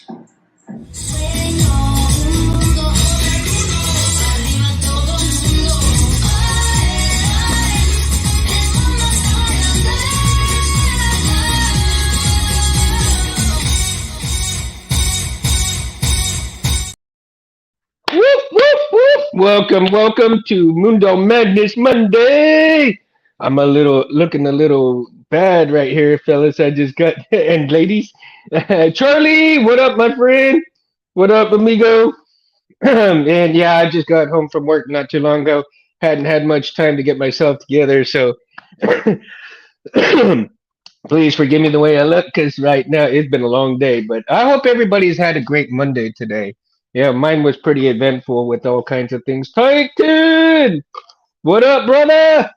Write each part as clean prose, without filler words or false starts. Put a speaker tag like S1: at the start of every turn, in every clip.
S1: Whoop, whoop, whoop. Welcome to Mundo Madness Monday. I'm a little looking a little bad right here, fellas. I just got and ladies. Charlie, what up, my friend? What up, amigo? And yeah, I just got home from work not too long ago. Hadn't had much time to get myself together, so please forgive me the way I look, because right now it's been a long day. But I hope everybody's had a great Monday today. Yeah, mine was pretty eventful with all kinds of things. Titan! What up, brother?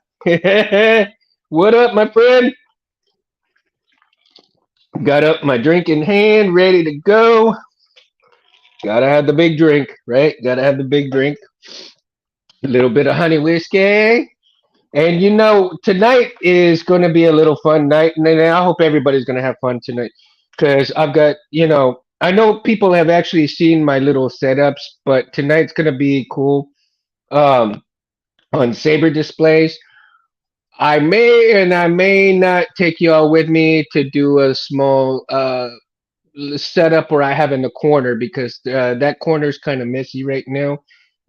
S1: What up, my friend? Got up my drink in hand, ready to go. Gotta have the big drink, right? Gotta have the big drink. A little bit of honey whiskey. And tonight is going to be a little fun night. And I hope everybody's going to have fun tonight. Because I've got, I know people have actually seen my little setups, but tonight's going to be cool. Um, on Saber displays. I may not take y'all with me to do a small setup where I have in the corner, because that corner is kind of messy right now.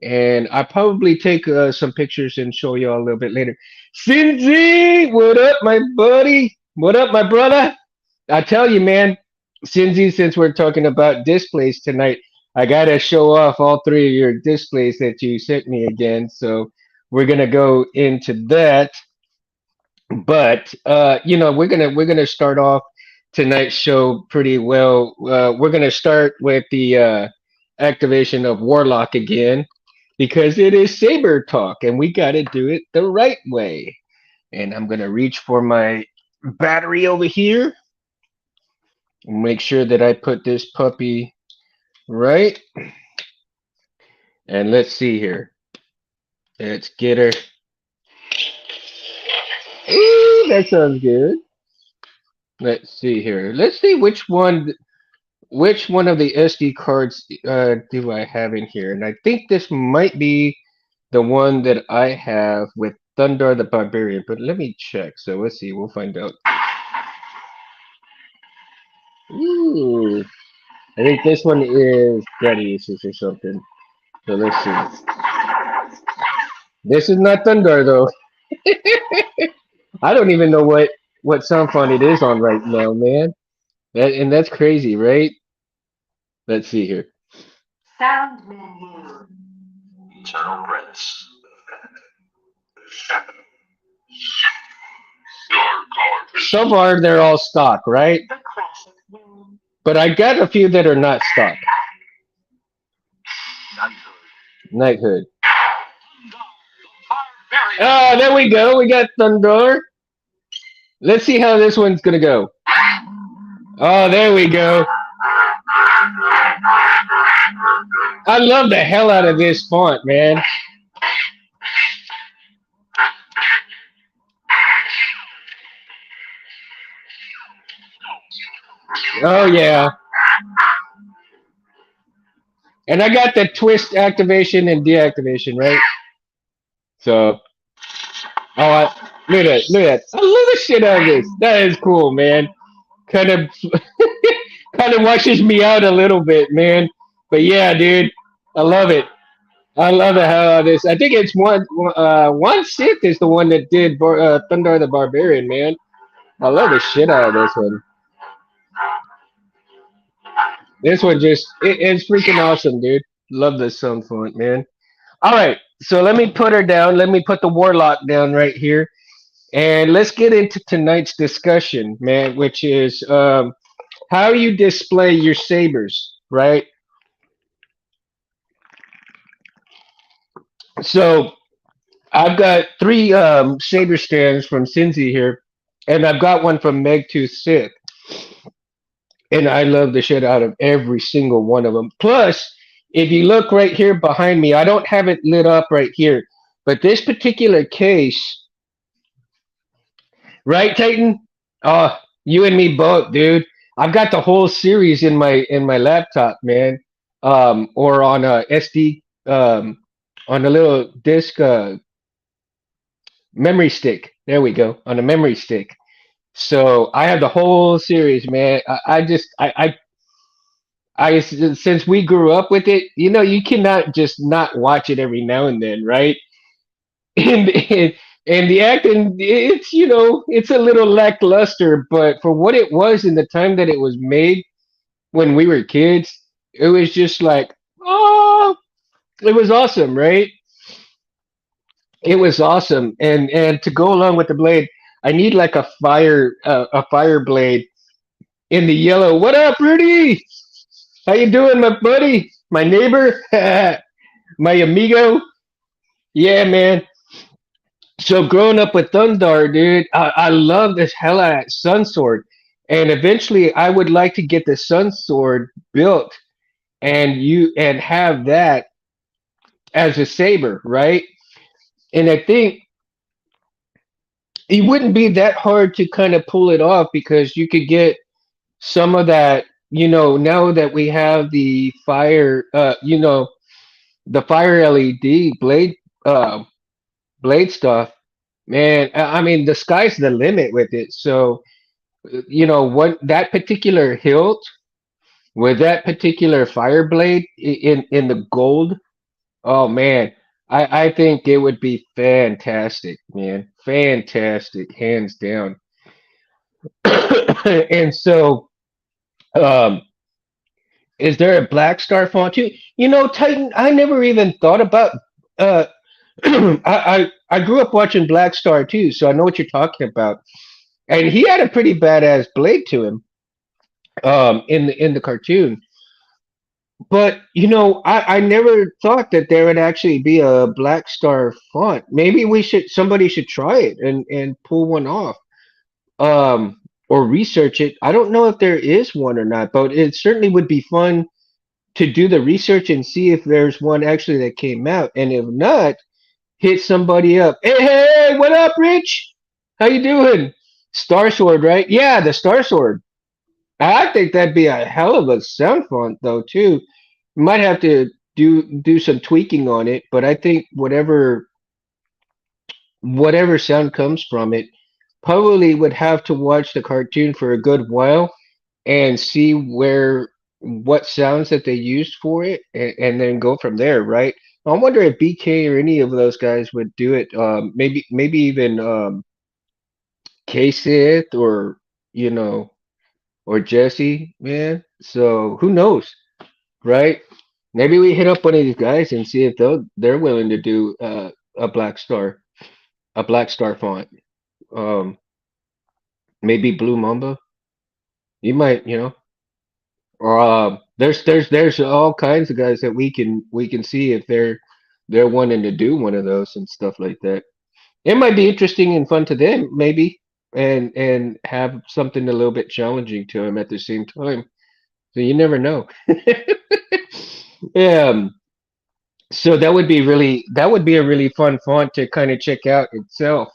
S1: And I probably take some pictures and show y'all a little bit later. Cinzy, what up, my buddy? What up, my brother? I tell you, man, Cinzy, since we're talking about displays tonight, I gotta show off all three of your displays that you sent me again. So we're gonna go into that. But we're gonna start off tonight's show pretty well. We're gonna start with the activation of Warlock again, because it is Saber talk and we gotta do it the right way. And I'm gonna reach for my battery over here and make sure that I put this puppy right. And let's see here. Let's get her. Ooh, that sounds good. Let's see here. Let's see which one of the SD cards do I have in here? And I think this might be the one that I have with Thundar the Barbarian, but let me check. So let's see, we'll find out. Ooh, I think this one is Gladiators or something. So let's see. This is not Thundar though. I don't even know what sound font it is on right now, man. That's crazy, right? Let's see here.
S2: Sound menu. Eternal Breaths.
S1: So far, they're all stock, right?
S2: The classic name.
S1: But I got a few that are not stock. Knighthood. Ah, there we go. We got Thundar. Let's see how this one's gonna go. Oh, there we go. I love the hell out of this font, man. Oh yeah. And I got the twist activation and deactivation, right? So, look at that, look at that. I love the shit out of this. That is cool, man. Kind of, kind of washes me out a little bit, man. But yeah, dude, I love it. I love the hell out of this. I think it's one Sith is the one that did Thundar the Barbarian, man. I love the shit out of this one. This one it's freaking awesome, dude. Love this sound font, man. All right, so let me put her down. Let me put the Warlock down right here. And let's get into tonight's discussion, man, which is how you display your sabers, right? So I've got three saber stands from Cincy here, and I've got one from Meg2 Sith. And I love the shit out of every single one of them. Plus, if you look right here behind me, I don't have it lit up right here, but this particular case, right, Titan? Oh, you and me both, dude. I've got the whole series in my laptop, man. Or on a SD, on a little disc, memory stick. There we go, on a memory stick. So I have the whole series, man. Since we grew up with it, you cannot just not watch it every now and then, right? And and the acting, it's a little lackluster, but for what it was in the time that it was made when we were kids, it was just like, oh, it was awesome, right? It was awesome, and to go along with the blade, I need like a fire blade in the yellow. What up, Rudy? How you doing, my buddy, my neighbor, my amigo? Yeah, man. So growing up with Thundar, dude, I love this hell out of that Sun Sword, and eventually I would like to get the Sun Sword built and have that as a saber, right? And I think it wouldn't be that hard to kind of pull it off because you could get some of that, now that we have the fire, the fire LED uh, blade stuff, man. I mean, the sky's the limit with it. So, what that particular hilt with that particular fire blade in the gold. Oh man, I think it would be fantastic, man. Fantastic, hands down. And so, um, is there a Black Star font too? Titan. I never even thought about. Uh, I grew up watching Black Star too, so I know what you're talking about. And he had a pretty badass blade to him, in the cartoon. But I never thought that there would actually be a Black Star font. Maybe somebody should try it and pull one off, or research it. I don't know if there is one or not, but it certainly would be fun to do the research and see if there's one actually that came out. And if not, hit somebody up. Hey, hey, hey, what up, Rich? How you doing? Star Sword, right? Yeah, the Star Sword. I think that'd be a hell of a sound font though too. Might have to do some tweaking on it, but I think whatever sound comes from it, probably would have to watch the cartoon for a good while and see what sounds that they used for it, and then go from there, right? I wonder if BK or any of those guys would do it. Maybe even K Sith, or you know or Jesse, man. So who knows, right? Maybe we hit up one of these guys and see if they're willing to do a a Black Star font. Um, Maybe Blue Mamba. You might, or there's all kinds of guys that we can see if they're wanting to do one of those and stuff like that. It might be interesting and fun to them, maybe, and have something a little bit challenging to them at the same time. So you never know. Yeah. So that would be a really fun font to kind of check out itself.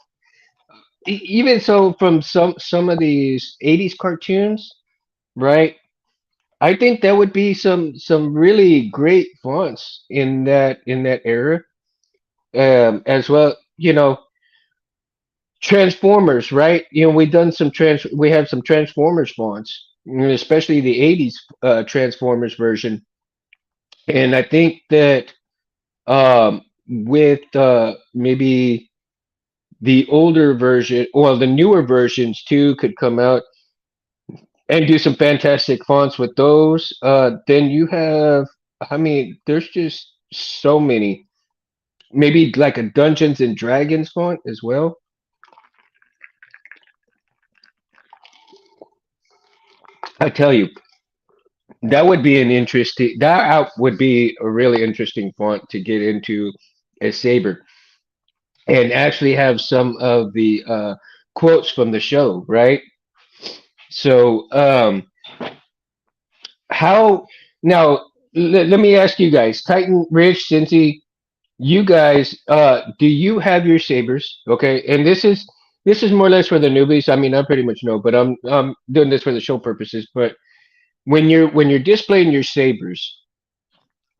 S1: Even so, from some of these '80s cartoons, right? I think that would be some really great fonts in that era, as well. Transformers, right? We have some Transformers fonts, especially the '80s Transformers version, and I think that, with maybe the older version, or the newer versions too, could come out and do some fantastic fonts with those. Then you have, I mean, there's just so many. Maybe like a Dungeons and Dragons font as well. I tell you, that would be a really interesting font to get into a Saber, and actually have some of the quotes from the show, right? So, how now? Let me ask you guys, Titan, Rich, Cincy, you guys, do you have your sabers? Okay, and this is more or less for the newbies. I mean, I pretty much know, but I'm doing this for the show purposes. But when you're displaying your sabers,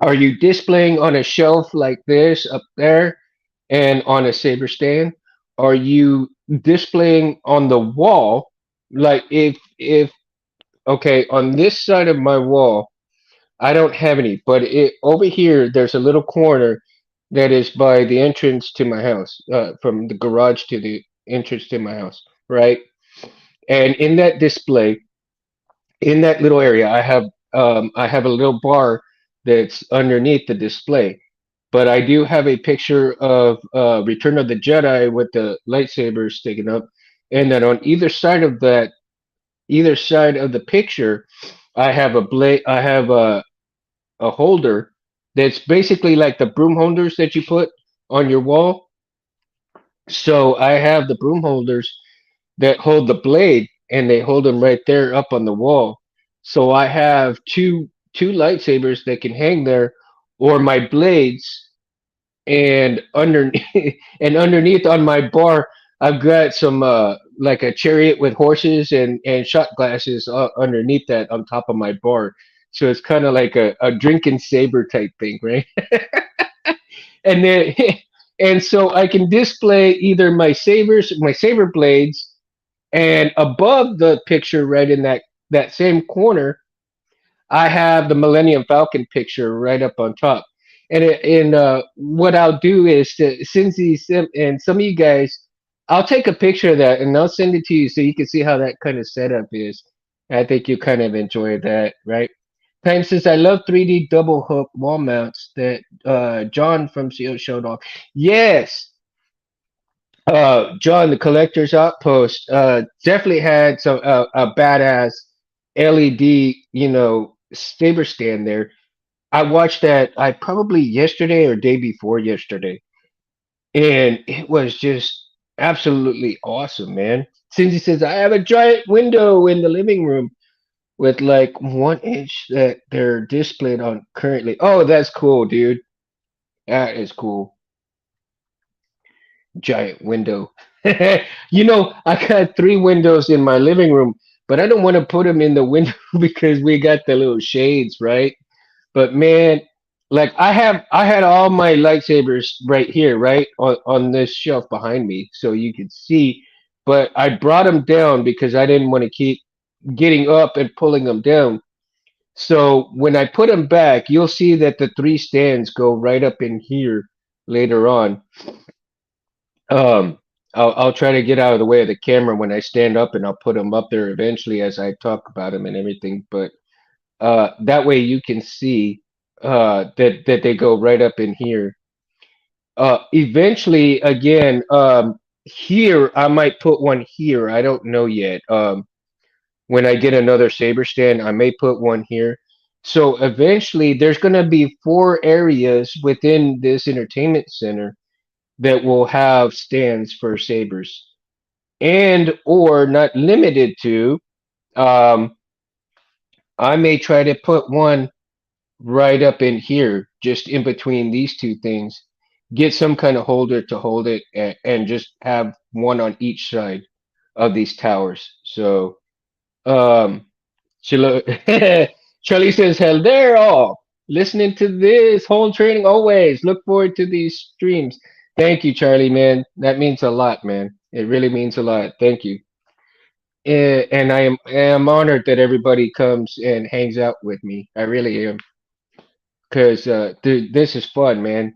S1: are you displaying on a shelf like this up there and on a saber stand? Are you displaying on the wall? Like if okay, on this side of my wall, I don't have any, but over here there's a little corner that is by the entrance to my house, from the garage to the entrance to my house, right? And in that display, in that little area, I have a little bar that's underneath the display. But I do have a picture of Return of the Jedi with the lightsaber sticking up, and then on either side of the picture, I have a blade. I have a holder that's basically like the broom holders that you put on your wall. So I have the broom holders that hold the blade, and they hold them right there up on the wall. So I have two lightsabers that can hang there, or my blades, and underneath and underneath on my bar I've got some like a chariot with horses and shot glasses underneath that on top of my bar, so it's kind of like a drinking saber type thing, right? And then and so I can display either my saber blades, and above the picture right in that same corner I have the Millennium Falcon picture right up on top. And what I'll do is to, since these and some of you guys, I'll take a picture of that and I'll send it to you so you can see how that kind of setup is. I think you kind of enjoy that, right? Pam says, I love 3D double hook wall mounts that John from CO showed off. Yes, John, the Collector's Outpost definitely had some a badass LED, saber stand there. I watched that I probably yesterday or day before yesterday, and it was just absolutely awesome, man. Cindy says I have a giant window in the living room with like 1 inch that they're displayed on currently. Oh, that's cool, dude. That is cool. Giant window. I got three windows in my living room, but I don't want to put them in the window because we got the little shades, right? But man, like I had all my lightsabers right here, right on this shelf behind me, so you could see. But I brought them down because I didn't want to keep getting up and pulling them down. So when I put them back, you'll see that the three stands go right up in here later on. Um, I'll try to get out of the way of the camera when I stand up, and I'll put them up there eventually as I talk about them and everything. But that way you can see that they go right up in here. Eventually, again, here I might put one here. I don't know yet. When I get another saber stand, I may put one here. So eventually, there's going to be four areas within this entertainment center that will have stands for sabers, and or not limited to. Um, I may try to put one right up in here, just in between these two things. Get some kind of holder to hold it, and just have one on each side of these towers. So, um, Charlie says, "Hell, they're all listening to this whole training always. Look forward to these streams." Thank you, Charlie, man. That means a lot, man. It really means a lot. Thank you. And I am honored that everybody comes and hangs out with me. I really am, because dude, this is fun, man.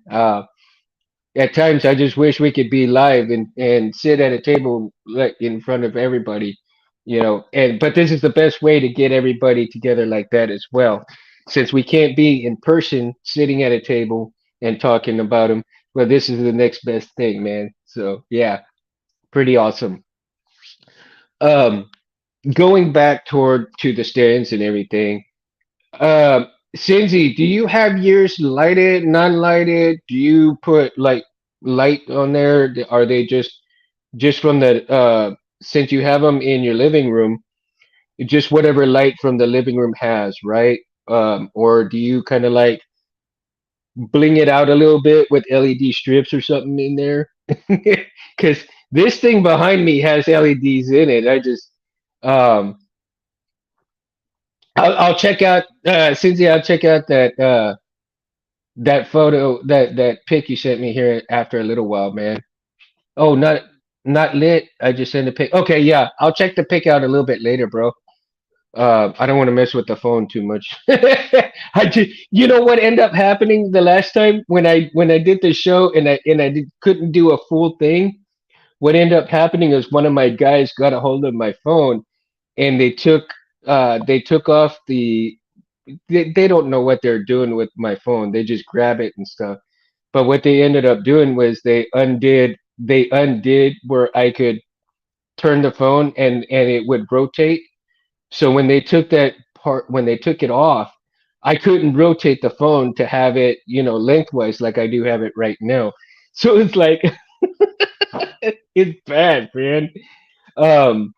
S1: At times, I just wish we could be live and sit at a table like in front of everybody, And but this is the best way to get everybody together like that as well, since we can't be in person sitting at a table and talking about them. Well, this is the next best thing, man. So yeah, pretty awesome. Um, Going back toward to the stands and everything. Cindy, do you have yours lighted, non-lighted? Do you put like light on there? Are they just from the since you have them in your living room, just whatever light from the living room has, right? Or do you kind of like bling it out a little bit with LED strips or something in there? Because This thing behind me has LEDs in it. Um, I'll check out, Cynthia. I'll check out that photo, that pic you sent me here after a little while, man. Oh, not lit. I just sent a pic. Okay, yeah, I'll check the pic out a little bit later, bro. I don't want to mess with the phone too much. You know what ended up happening the last time when I did the show and couldn't do a full thing. What ended up happening is one of my guys got a hold of my phone and they took off they don't know what they're doing with my phone. They just grab it and stuff. But what they ended up doing was they undid where I could turn the phone and it would rotate. So when they took it off, I couldn't rotate the phone to have it, lengthwise like I do have it right now. So it's like it's bad, man. Um,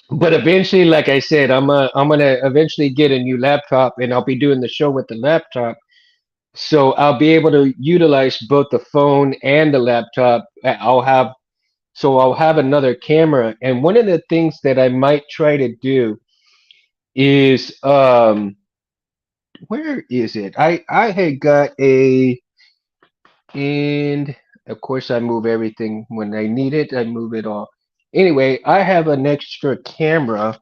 S1: but eventually, like I said, I'm gonna eventually get a new laptop, and I'll be doing the show with the laptop. So I'll be able to utilize both the phone and the laptop. I'll have another camera, and one of the things that I might try to do is where is it? I had got and of course I move everything when I need it. I move it all. Anyway, I have an extra camera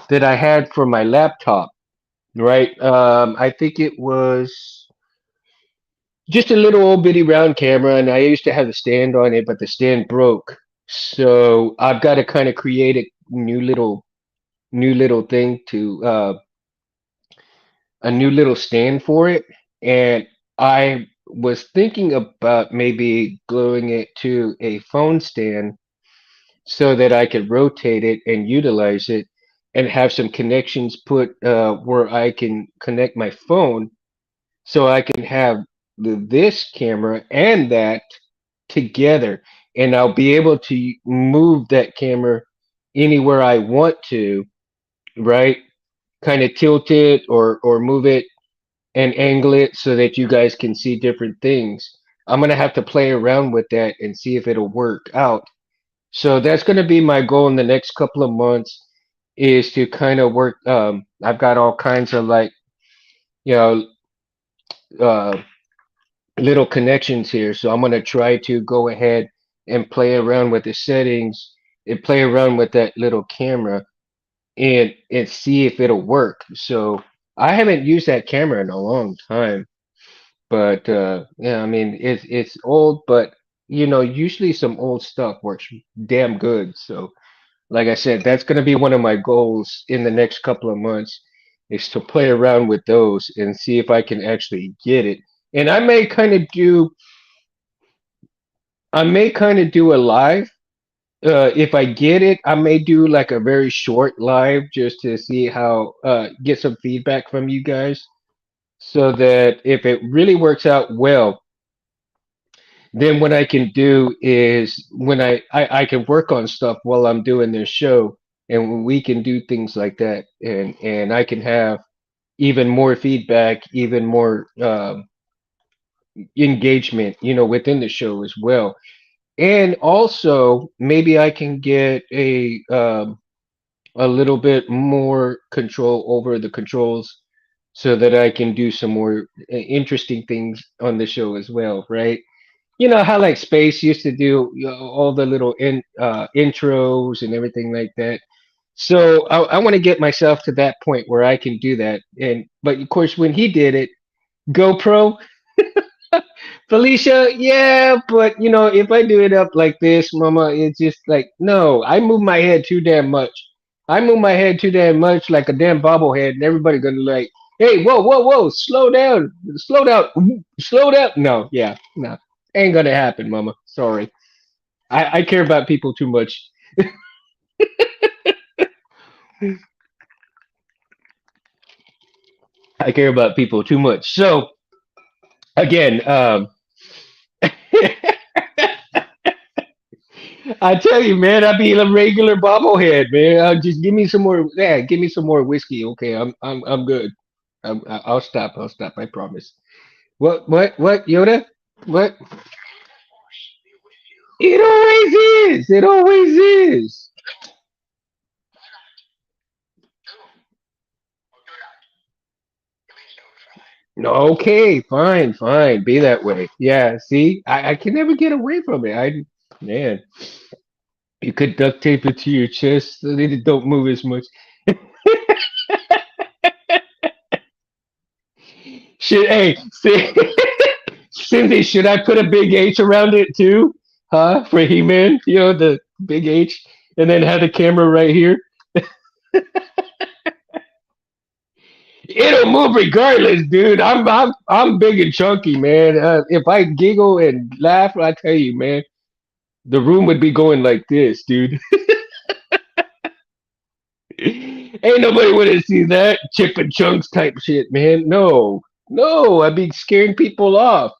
S1: that I had for my laptop, right? I think it was just a little old bitty round camera, and I used to have a stand on it, but the stand broke. So I've got to kind of create a new little thing to a new little stand for it. And I was thinking about maybe gluing it to a phone stand so that I could rotate it and utilize it and have some connections put where I can connect my phone so I can have this camera and that together. And I'll be able to move that camera anywhere I want to, right? Kind of tilt it or move it and angle it so that you guys can see different things. I'm gonna have to play around with that and see if it'll work out. So that's gonna be my goal in the next couple of months is to kind of work. I've got all kinds of like you know uh, little connections here, so I'm gonna try to go ahead and play around with the settings and play around with that little camera and see if it'll work. So I haven't used that camera in a long time. But yeah, I mean it's old, but usually some old stuff works damn good. So like I said, that's gonna be one of my goals in the next couple of months is to play around with those and see if I can actually get it. And I may kind of do a live. If I get it, I may do like a very short live just to see how get some feedback from you guys so that if it really works out well, then what I can do is when I can work on stuff while I'm doing this show and we can do things like that and I can have even more feedback, even more engagement, within the show as well. And also maybe I can get a little bit more control over the controls so that I can do some more interesting things on the show as well, right? You know how like Space used to do all the little intros and everything like that. So I want to get myself to that point where I can do that. And but of course, when he did it, GoPro, Felicia, yeah, but if I do it up like this, Mama, it's just like no. I move my head too damn much. I move my head too damn much, like a damn bobblehead, and everybody gonna like, hey, whoa, whoa, whoa, slow down, slow down. No, yeah, no, ain't gonna happen, Mama. Sorry, I care about people too much. I care about people too much. So again, I tell you, man, I be a regular bobblehead, man. Just give me some more. Yeah, give me some more whiskey. Okay, I'm good. I'll stop. I'll stop. I promise. What? Yoda? What? It always is. It always is. Okay, fine, fine. Be that way. Yeah, see? I can never get away from it. Man, you could duct tape it to your chest so that it don't move as much. Hey, see, Cindy, should I put a big H around it too? Huh? For He-Man? You know, the big H? And then have the camera right here? It'll move regardless, dude. I'm big and chunky, man. If I giggle and laugh, I tell you, man, the room would be going like this, dude. Ain't nobody want to see that chip and chunks type shit, man. No, no, I'd be scaring people off.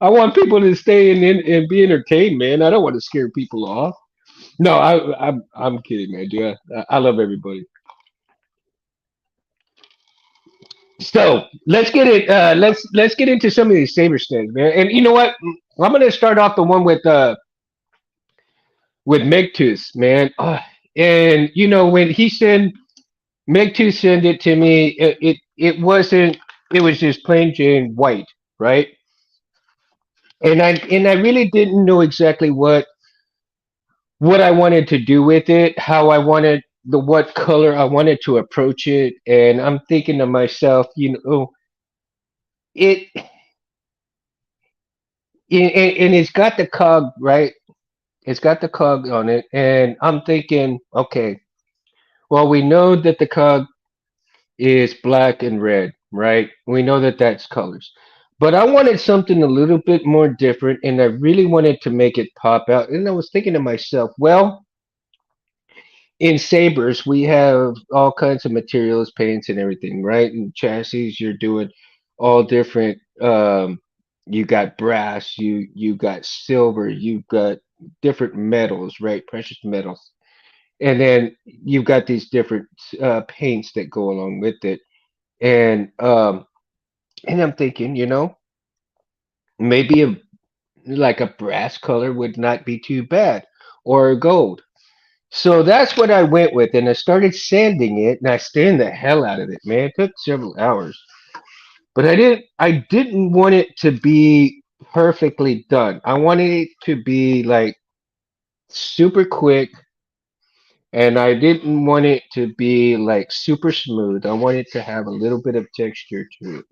S1: I want people to stay and be entertained, man. I don't want to scare people off. No, I'm kidding, man. Dude, I love everybody. So let's get into some of these saber stands, man. And you know what? I'm gonna start off the one with Megtooth, man. And you know when he sent Megtooth sent it to me, it wasn't. It was just plain Jane white, right? And I really didn't know exactly what I wanted to do with it, how I wanted the what color I wanted to approach it, and I'm thinking to myself, it and it's got the cog right. It's got the cog on it, and I'm thinking, okay, well, we know that the cog is black and red, right? We know that that's colors. But I wanted something a little bit more different, and I really wanted to make it pop out. And I was thinking to myself, well, in sabers, we have all kinds of materials, paints, and everything, right? And chassis, you're doing all different. You got brass, you got silver, you got different metals, right? Precious metals, and then you've got these different paints that go along with it. And I'm thinking, maybe like a brass color would not be too bad, or gold. So that's what I went with, and I started sanding it, and I sanded the hell out of it, man. It took several hours, but I didn't want it to be perfectly done. I wanted it to be like super quick, and I didn't want it to be like super smooth. I wanted to have a little bit of texture to it.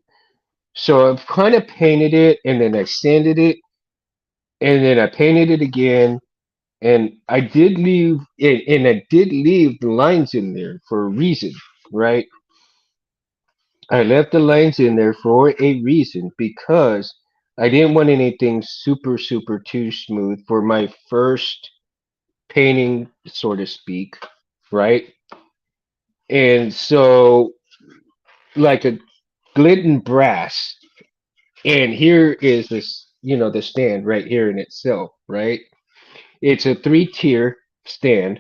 S1: So I've kind of painted it, and then I sanded it, and then I painted it again, and I did leave the lines in there for a reason, right? I left the lines in there for a reason because I didn't want anything super super too smooth for my first painting, so to speak, right? And so like a glidden brass, and here is this, the stand right here in itself, right? It's a three-tier stand,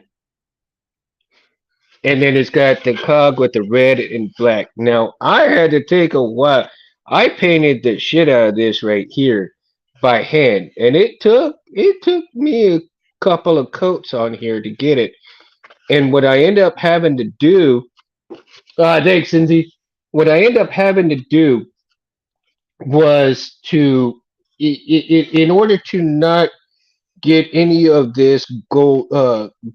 S1: and then it's got the cog with the red and black. Now I had to take a while. I painted the shit out of this right here by hand, and it took me a couple of coats on here to get it. And what I end up having to do, thanks, Cindy. What I end up having to do was in order to not get any of this gold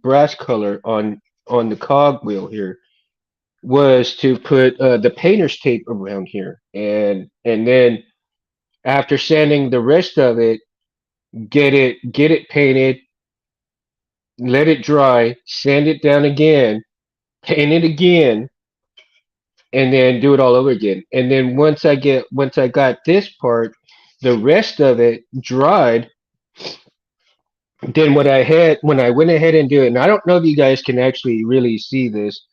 S1: brass color on the cogwheel here was to put the painter's tape around here, and then after sanding the rest of it, get it painted, let it dry, sand it down again, paint it again, and then do it all over again. And then once I got this part, the rest of it dried. Then what I had when I went ahead and do it, and I don't know if you guys can actually really see this,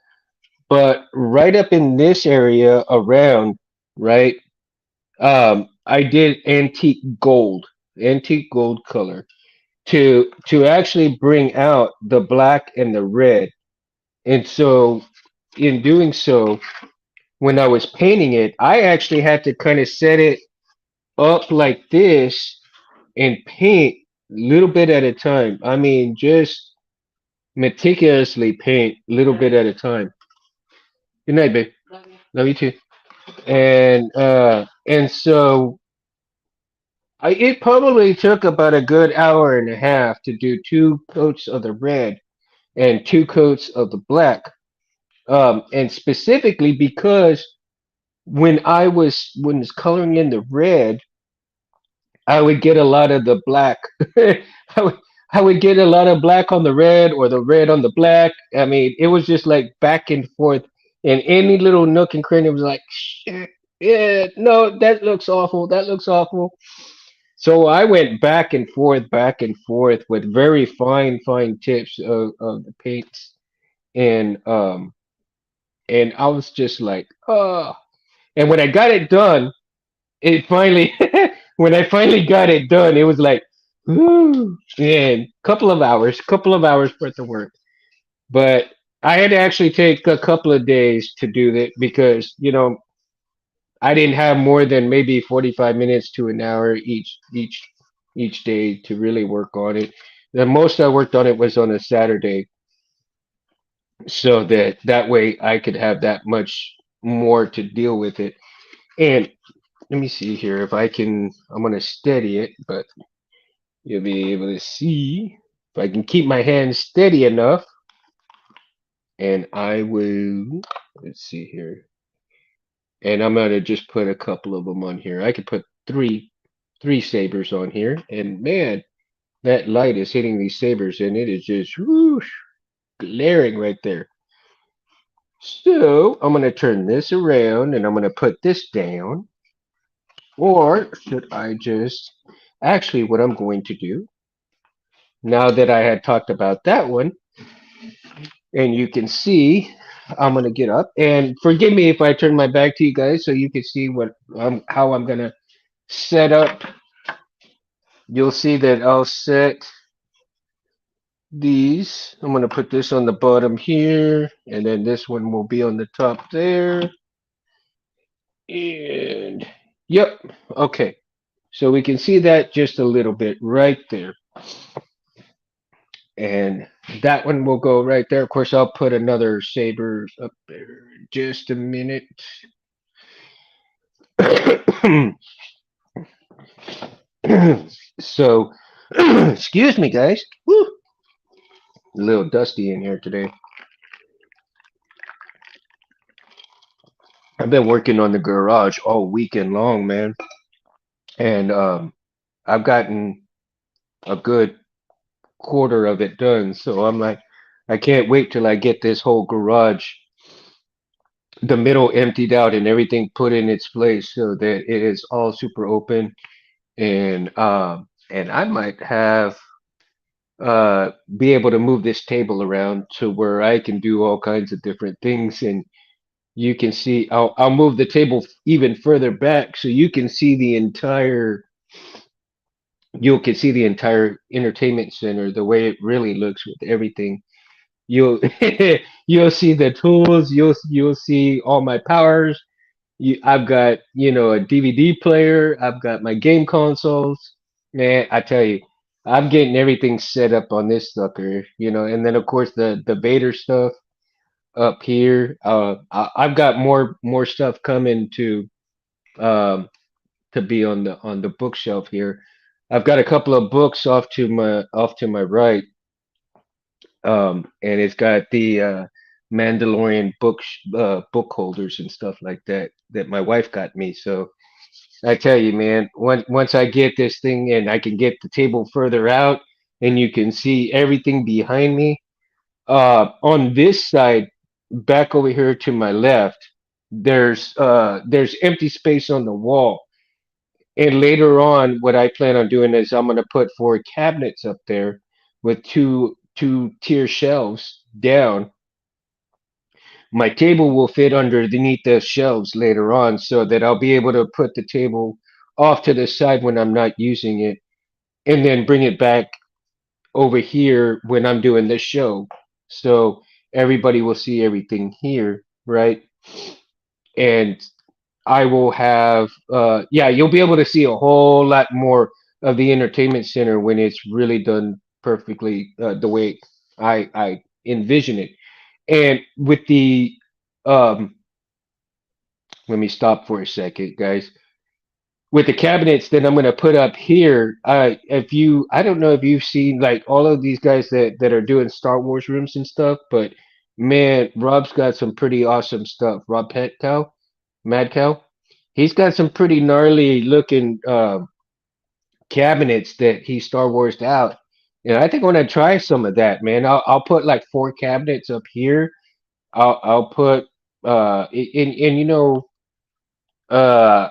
S1: but right up in this area around, right, I did antique gold color to actually bring out the black and the red. And so in doing so, when I was painting it, I actually had to kind of set it up like this and paint. little bit at a time. I mean, just meticulously paint, little bit at a time. Good night, babe. Love you too. And so it probably took about a good hour and a half to do two coats of the red and two coats of the black. And specifically because when I was coloring in the red, I would get a lot of the black. I would I would get a lot of black on the red or the red on the black. I mean, it was just like back and forth. And any little nook and cranny was like, shit, yeah, no, that looks awful. That looks awful. So I went back and forth with very fine tips of the paints. And and I was just like, oh. And when I got it done, it finally when I finally got it done, it was like, whoo, man, couple of hours worth of work. But I had to actually take a couple of days to do that because I didn't have more than maybe 45 minutes to an hour each day to really work on it. The most I worked on it was on a Saturday, so that way I could have that much more to deal with it. And let me see here if I can. I'm gonna steady it, but you'll be able to see if I can keep my hand steady enough. And I will. Let's see here. And I'm gonna just put a couple of them on here. I could put three sabers on here, and man, that light is hitting these sabers, and it is just whoosh, glaring right there. So I'm gonna turn this around, and I'm gonna put this down. Or should I just? Actually, what I'm going to do now that I had talked about that one, and you can see, I'm gonna get up and forgive me if I turn my back to you guys so you can see what how I'm gonna set up. You'll see that I'll set these. I'm gonna put this on the bottom here, and then this one will be on the top there. And yep, okay. So we can see that just a little bit right there. And that one will go right there. Of course, I'll put another saber up there. Just a minute. So, excuse me, guys. Woo, a little dusty in here today. I've been working on the garage all weekend long, man, and I've gotten a good quarter of it done. So I'm like, I can't wait till I get this whole garage, the middle emptied out and everything put in its place, so that it is all super open. And I might have be able to move this table around to where I can do all kinds of different things. And you can see, I'll move the table even further back so you can see the entire entertainment center the way it really looks with everything. You'll you'll see the tools, you'll see all my powers. I've got, a DVD player, I've got my game consoles. Man, I tell you, I'm getting everything set up on this sucker, and then of course the Vader stuff up here. I've got more stuff coming um to be on the bookshelf here. I've got a couple of books off to my right, and it's got the Mandalorian book holders and stuff like that that my wife got me. So I tell you, man, once I get this thing and I can get the table further out and you can see everything behind me. On this side, back over here to my left, there's empty space on the wall. And later on, what I plan on doing is I'm gonna put four cabinets up there with two tier shelves down. My table will fit underneath the shelves later on, so that I'll be able to put the table off to the side when I'm not using it, and then bring it back over here when I'm doing this show. So everybody will see everything here, right? And I will have, yeah, you'll be able to see a whole lot more of the entertainment center when it's really done perfectly the way I envision it. And with the um, let me stop for a second, guys. With the cabinets that I'm going to put up here, if you, I don't know if you've seen like all of these guys that are doing Star Wars rooms and stuff, but man, Rob's got some pretty awesome stuff. Rob Petcow, Mad Cow, he's got some pretty gnarly looking cabinets that he Star Warsed out. And I think I'm gonna try some of that, man. I'll put like four cabinets up here. I'll put and you know uh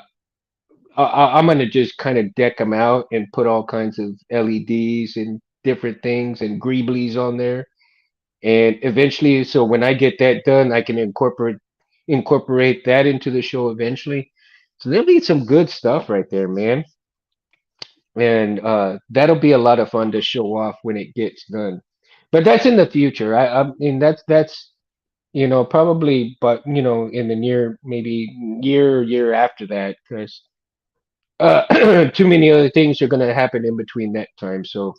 S1: I'm gonna just kind of deck them out and put all kinds of LEDs and different things and greeblies on there. And eventually, so when I get that done, I can incorporate that into the show eventually. So there'll be some good stuff right there, man. And that'll be a lot of fun to show off when it gets done. But that's in the future. I mean that's probably, but in the near maybe year after that, because too many other things are gonna happen in between that time. So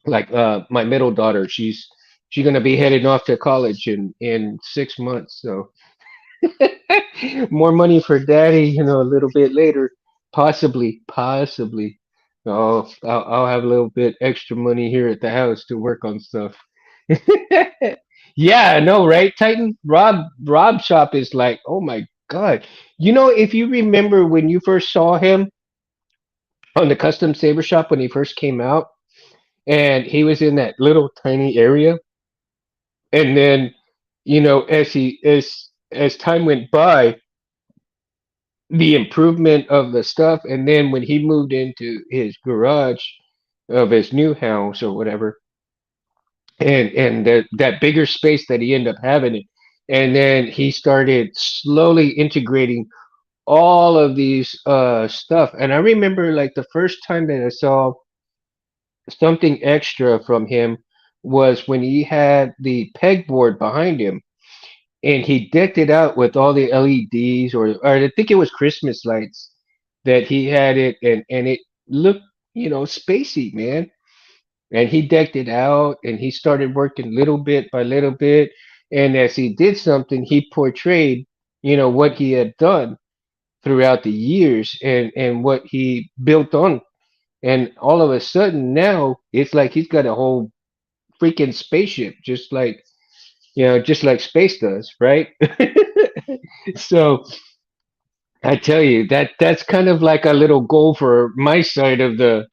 S1: like my middle daughter, she's gonna be heading off to college in 6 months. So more money for daddy, a little bit later, possibly. Oh, I'll have a little bit extra money here at the house to work on stuff. Yeah, I know, right, Titan? Rob shop is like, oh my God. If you remember when you first saw him on the custom saber shop when he first came out, and he was in that little tiny area, and then, as time went by, the improvement of the stuff, and then when he moved into his garage of his new house or whatever, and that bigger space that he ended up having it, and then he started slowly integrating all of these stuff. And I remember like the first time that I saw something extra from him was when he had the pegboard behind him and he decked it out with all the LEDs, or I think it was Christmas lights that he had it, and it looked, spacey, man. And he decked it out and he started working little bit by little bit. And as he did something, he portrayed, what he had done throughout the years and what he built on. And all of a sudden now it's like he's got a whole freaking spaceship, just like space does, right? So I tell you that's kind of like a little goal for my side of the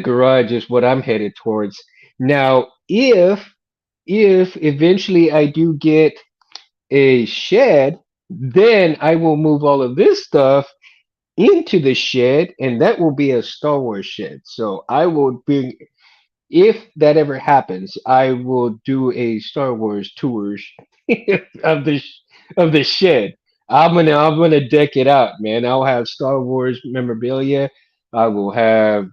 S1: garage is what I'm headed towards. Now, if eventually I do get a shed, then I will move all of this stuff into the shed, and that will be a Star Wars shed. So I will bring, if that ever happens, I will do a Star Wars tours of the shed. I'm gonna deck it out, man. I'll have Star Wars memorabilia. I will have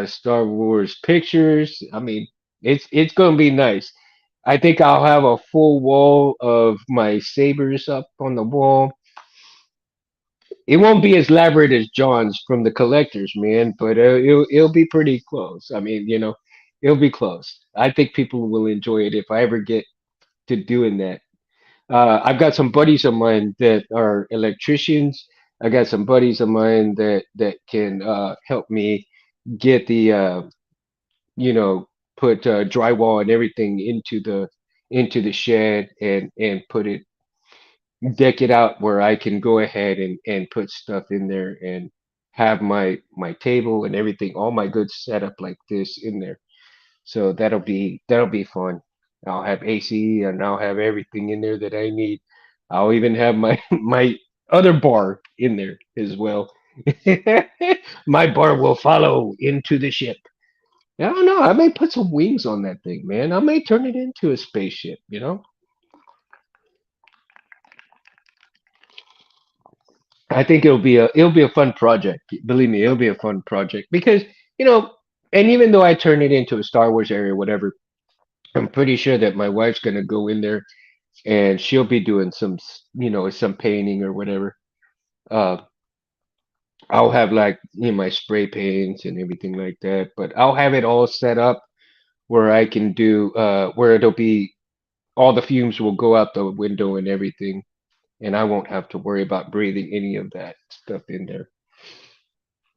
S1: Star Wars pictures. I mean, it's gonna be nice. I think I'll have a full wall of my sabers up on the wall. It won't be as elaborate as John's from the collectors, man, but it'll be pretty close. I mean, it'll be close. I think people will enjoy it if I ever get to doing that. I've got some buddies of mine that are electricians. I got some buddies of mine that can help me get the put drywall and everything into the shed and put it deck it out where I can go ahead and put stuff in there and have my table and everything, all my goods set up like this in there. So that'll be fun. I'll have AC and I'll have everything in there that I need. I'll even have my my other bar in there as well. My bar will follow into the ship. I don't know. I may put some wings on that thing, man. I may turn it into a spaceship. I think it'll be a fun project. Believe me, it'll be a fun project because you know, and even though I turn it into a Star Wars area, whatever, I'm pretty sure that my wife's gonna go in there and she'll be doing some painting or whatever. Uh, I'll have like my spray paints and everything like that, but I'll have it all set up where I can do where it'll be all the fumes will go out the window and everything, and I won't have to worry about breathing any of that stuff in there.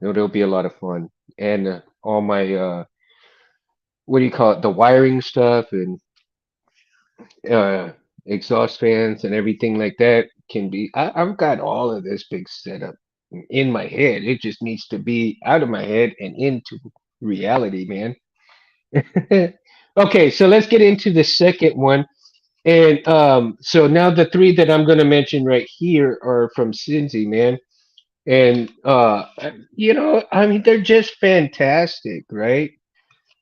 S1: It'll be a lot of fun, and all my what do you call it, the wiring stuff and uh exhaust fans and everything like that can be. I've got all of this big setup in my head. It just needs to be out of my head and into reality, man. Okay, so let's get into the second one. And so now the three that I'm going to mention right here are from Cincy, man. And I mean, they're just fantastic, right?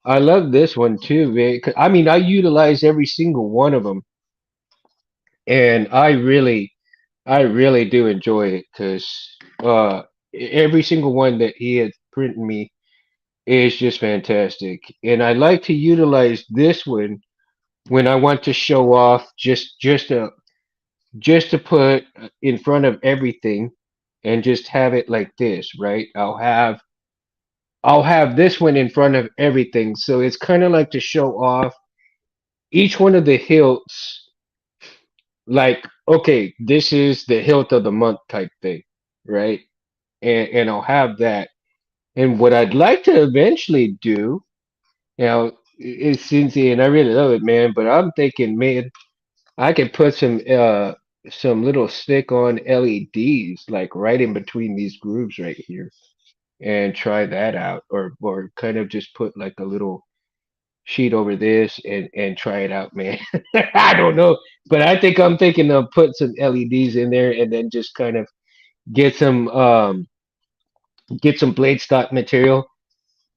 S1: I love this one too, man. I mean, I utilize every single one of them, and I really do enjoy it because every single one that he had printed me is just fantastic, and I like to utilize this one when I want to show off just to put in front of everything and just have it like this, right? I'll have this one in front of everything, so it's kind of like to show off each one of the hilts, like, okay, this is the hilt of the month type thing, right? And I'll have that. And what I'd like to eventually do, is Cincy, and I really love it, man. But I'm thinking, man, I could put some little stick on LEDs like right in between these grooves right here and try that out, or kind of just put like a little sheet over this and try it out, man. I don't know, but I think I'm thinking of put some LEDs in there and then just kind of get some um get some blade stock material,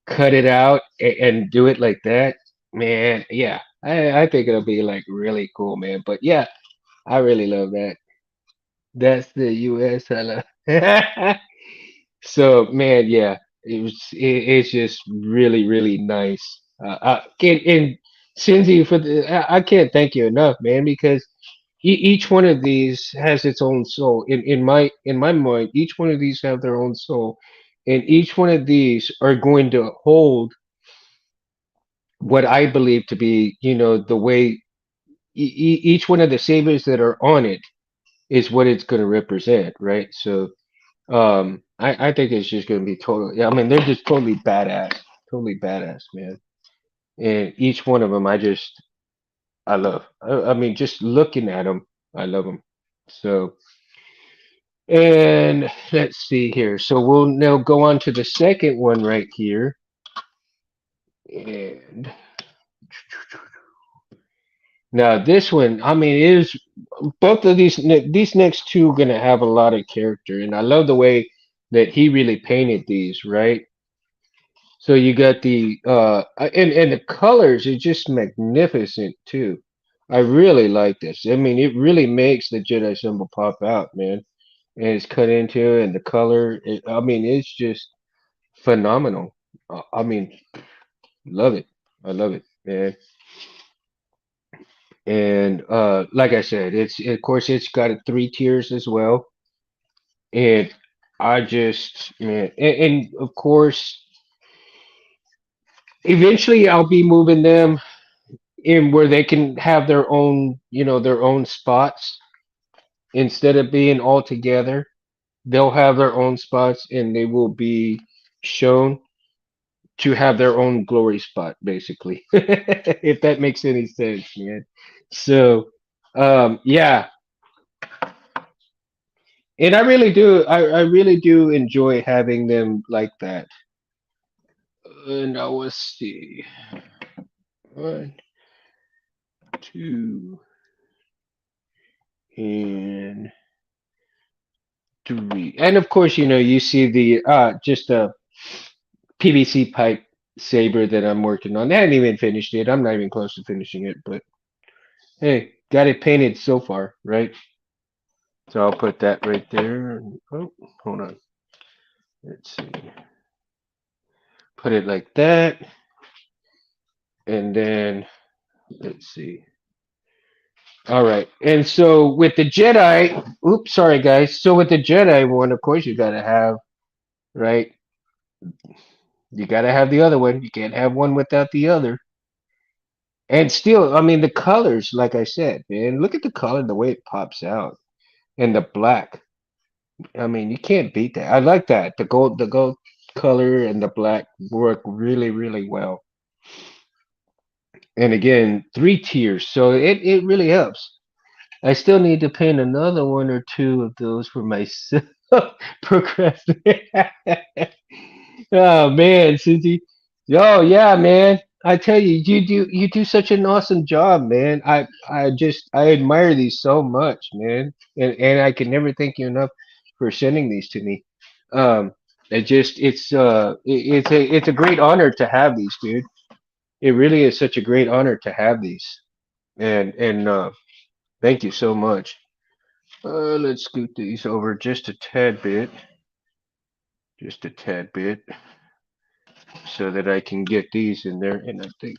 S1: cut it out and do it like that. Man, yeah. I think it'll be like really cool, man. But yeah, I really love that. That's the US hella. So man, yeah, it's just really really nice. And Cindy, I can't thank you enough, man, because each one of these has its own soul. In my mind, each one of these have their own soul, and each one of these are going to hold what I believe to be, the way each one of the sabers that are on it is what it's going to represent, right? So I think it's just gonna be total. Yeah, I mean, they're just totally badass, man. And each one of them, I love. I mean, just looking at them, I love them. So, and let's see here. So we'll now go on to the second one right here. And now this one, I mean, is both of these next two are gonna have a lot of character, and I love the way that he really painted these, right? So you got and the colors are just magnificent too. I really like this. I mean, it really makes the Jedi symbol pop out, man. And it's cut into and the color. I mean, it's just phenomenal. I mean, love it. I love it, man. And like I said, of course it's got a three tiers as well. And I just man, and of course, eventually I'll be moving them in where they can have their own spots instead of being all together. They'll have their own spots and they will be shown to have their own glory spot, basically. If that makes any sense, man. So, yeah, and I really do enjoy having them like that. Now let's see, one, two, and three, and of course, you see the just a PVC pipe saber that I'm working on. I haven't even finished it. I'm not even close to finishing it, but hey, got it painted so far, right? So I'll put that right there. Oh, hold on. Let's see. Put it like that, and then let's see. All right, and so with the Jedi, oops, sorry guys. So with the Jedi one, of course, you gotta have. right? You gotta have the other one. You can't have one without the other. And still, I mean, the colors, like I said, man, look at the color, the way it pops out, and the black. I mean, you can't beat that. I like that. The gold color and the black work really, really well. And again, three tiers, so it really helps. I still need to paint another one or two of those for myself. Procrastinate. Oh man, Susie. Oh yeah, man. I tell you, you do such an awesome job, man. I admire these so much, man. And I can never thank you enough for sending these to me. Um, it's a great honor to have these, dude. It really is such a great honor to have these. And thank you so much. Let's scoot these over just just a tad bit, so that I can get these in there. And I think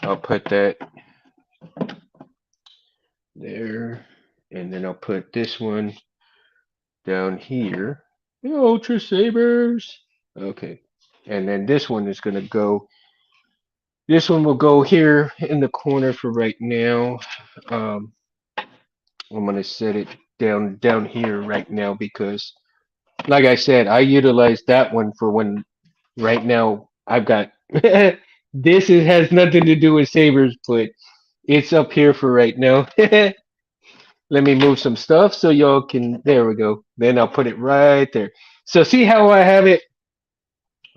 S1: I'll put that there, and then I'll put this one down here. The Ultra Sabers. Okay, and then this one is gonna go. This one will go here in the corner for right now. Um, I'm gonna set it down here right now because, like I said, I utilize that one for when right now I've got has nothing to do with sabers, but it's up here for right now. Let me move some stuff so y'all can. There we go. Then I'll put it right there. So see how I have it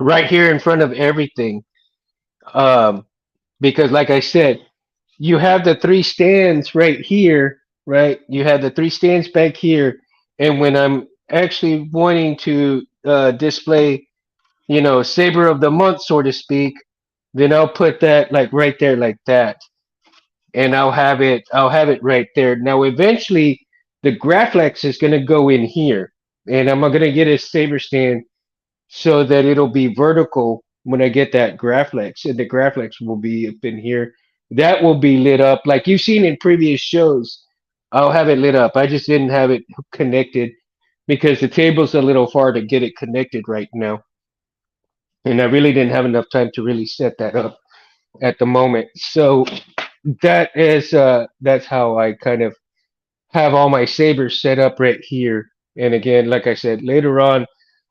S1: right here in front of everything. Um, because like I said, you have the three stands right here, right? You have the three stands back here, and when I'm actually wanting to display, saber of the month, so to speak, then I'll put that like right there, like that, and I'll have it right there. Now, eventually, the Graflex is gonna go in here, and I'm gonna get a saber stand so that it'll be vertical when I get that Graflex, and the Graflex will be up in here. That will be lit up like you've seen in previous shows. I'll have it lit up. I just didn't have it connected because the table's a little far to get it connected right now, and I really didn't have enough time to really set that up at the moment. So that's how I kind of have all my sabers set up right here. And again, like I said, later on,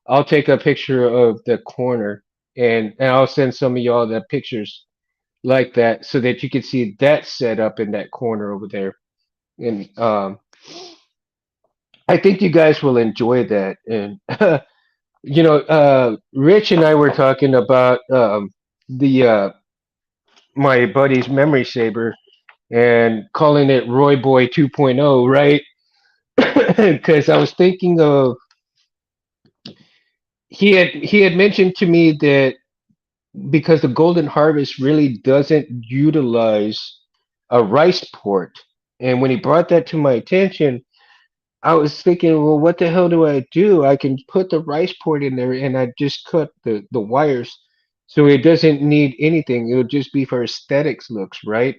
S1: I'll take a picture of the corner, and I'll send some of y'all the pictures like that so that you can see that set up in that corner over there. And I think you guys will enjoy that. And Rich and I were talking about the my buddy's memory saber and calling it Roy Boy 2.0, right? Because I was thinking of he had mentioned to me that because the Golden Harvest really doesn't utilize a rice port, and when he brought that to my attention, I was thinking, well, what the hell do I do? I can put the rice port in there, and I just cut the wires, so it doesn't need anything. It'll just be for aesthetics looks, right?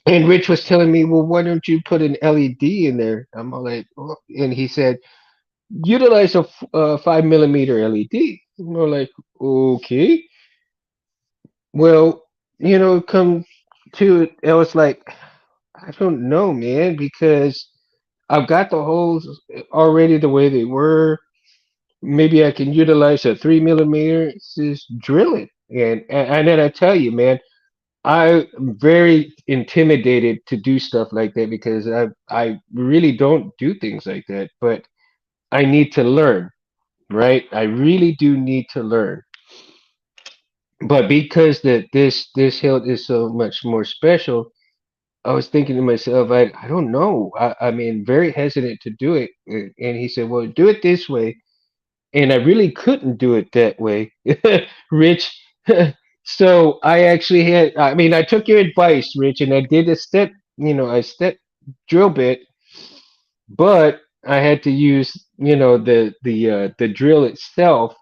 S1: And Rich was telling me, well, why don't you put an LED in there? I'm all like, oh. And he said, utilize a 5 millimeter LED. And we're like, okay. Well, come to it, I was like, I don't know, man, because I've got the holes already the way they were. Maybe I can utilize a 3 millimeter. Just drill it. And then I tell you, man, I'm very intimidated to do stuff like that because I really don't do things like that, but I need to learn, right? I really do need to learn. But because this hilt is so much more special, I was thinking to myself, I don't know. I mean, very hesitant to do it. And he said, well, do it this way. And I really couldn't do it that way, Rich. So I mean, I took your advice, Rich, and I did a step drill bit, but I had to use, the drill itself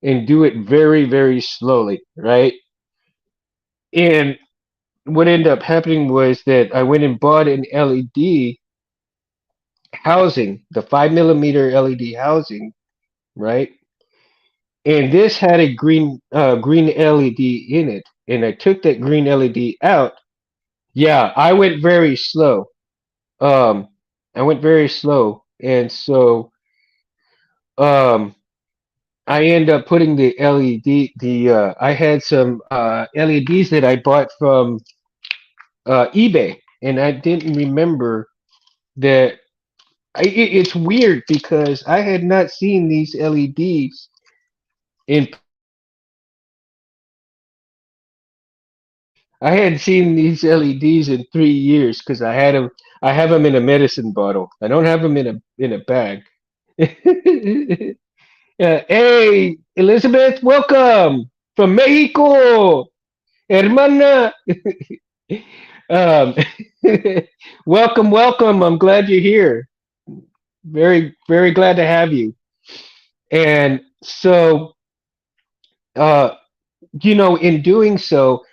S1: and do it very, very slowly, right? And what ended up happening was that I went and bought an LED housing, the 5 millimeter LED housing, right? And this had a green LED in it, and I took that green LED out. Yeah, I went very slow. Um, I went very slow, and so um, I end up putting the LED. I had some LEDs that I bought from eBay, and I didn't remember that. It's weird because I had not seen these LEDs in I hadn't seen these LEDs in 3 years because I had them. I have them in a medicine bottle. I don't have them in a bag. Hey, Elizabeth, welcome from Mexico, hermana. um, welcome, welcome. I'm glad you're here. Very, very glad to have you. And so, uh, in doing so,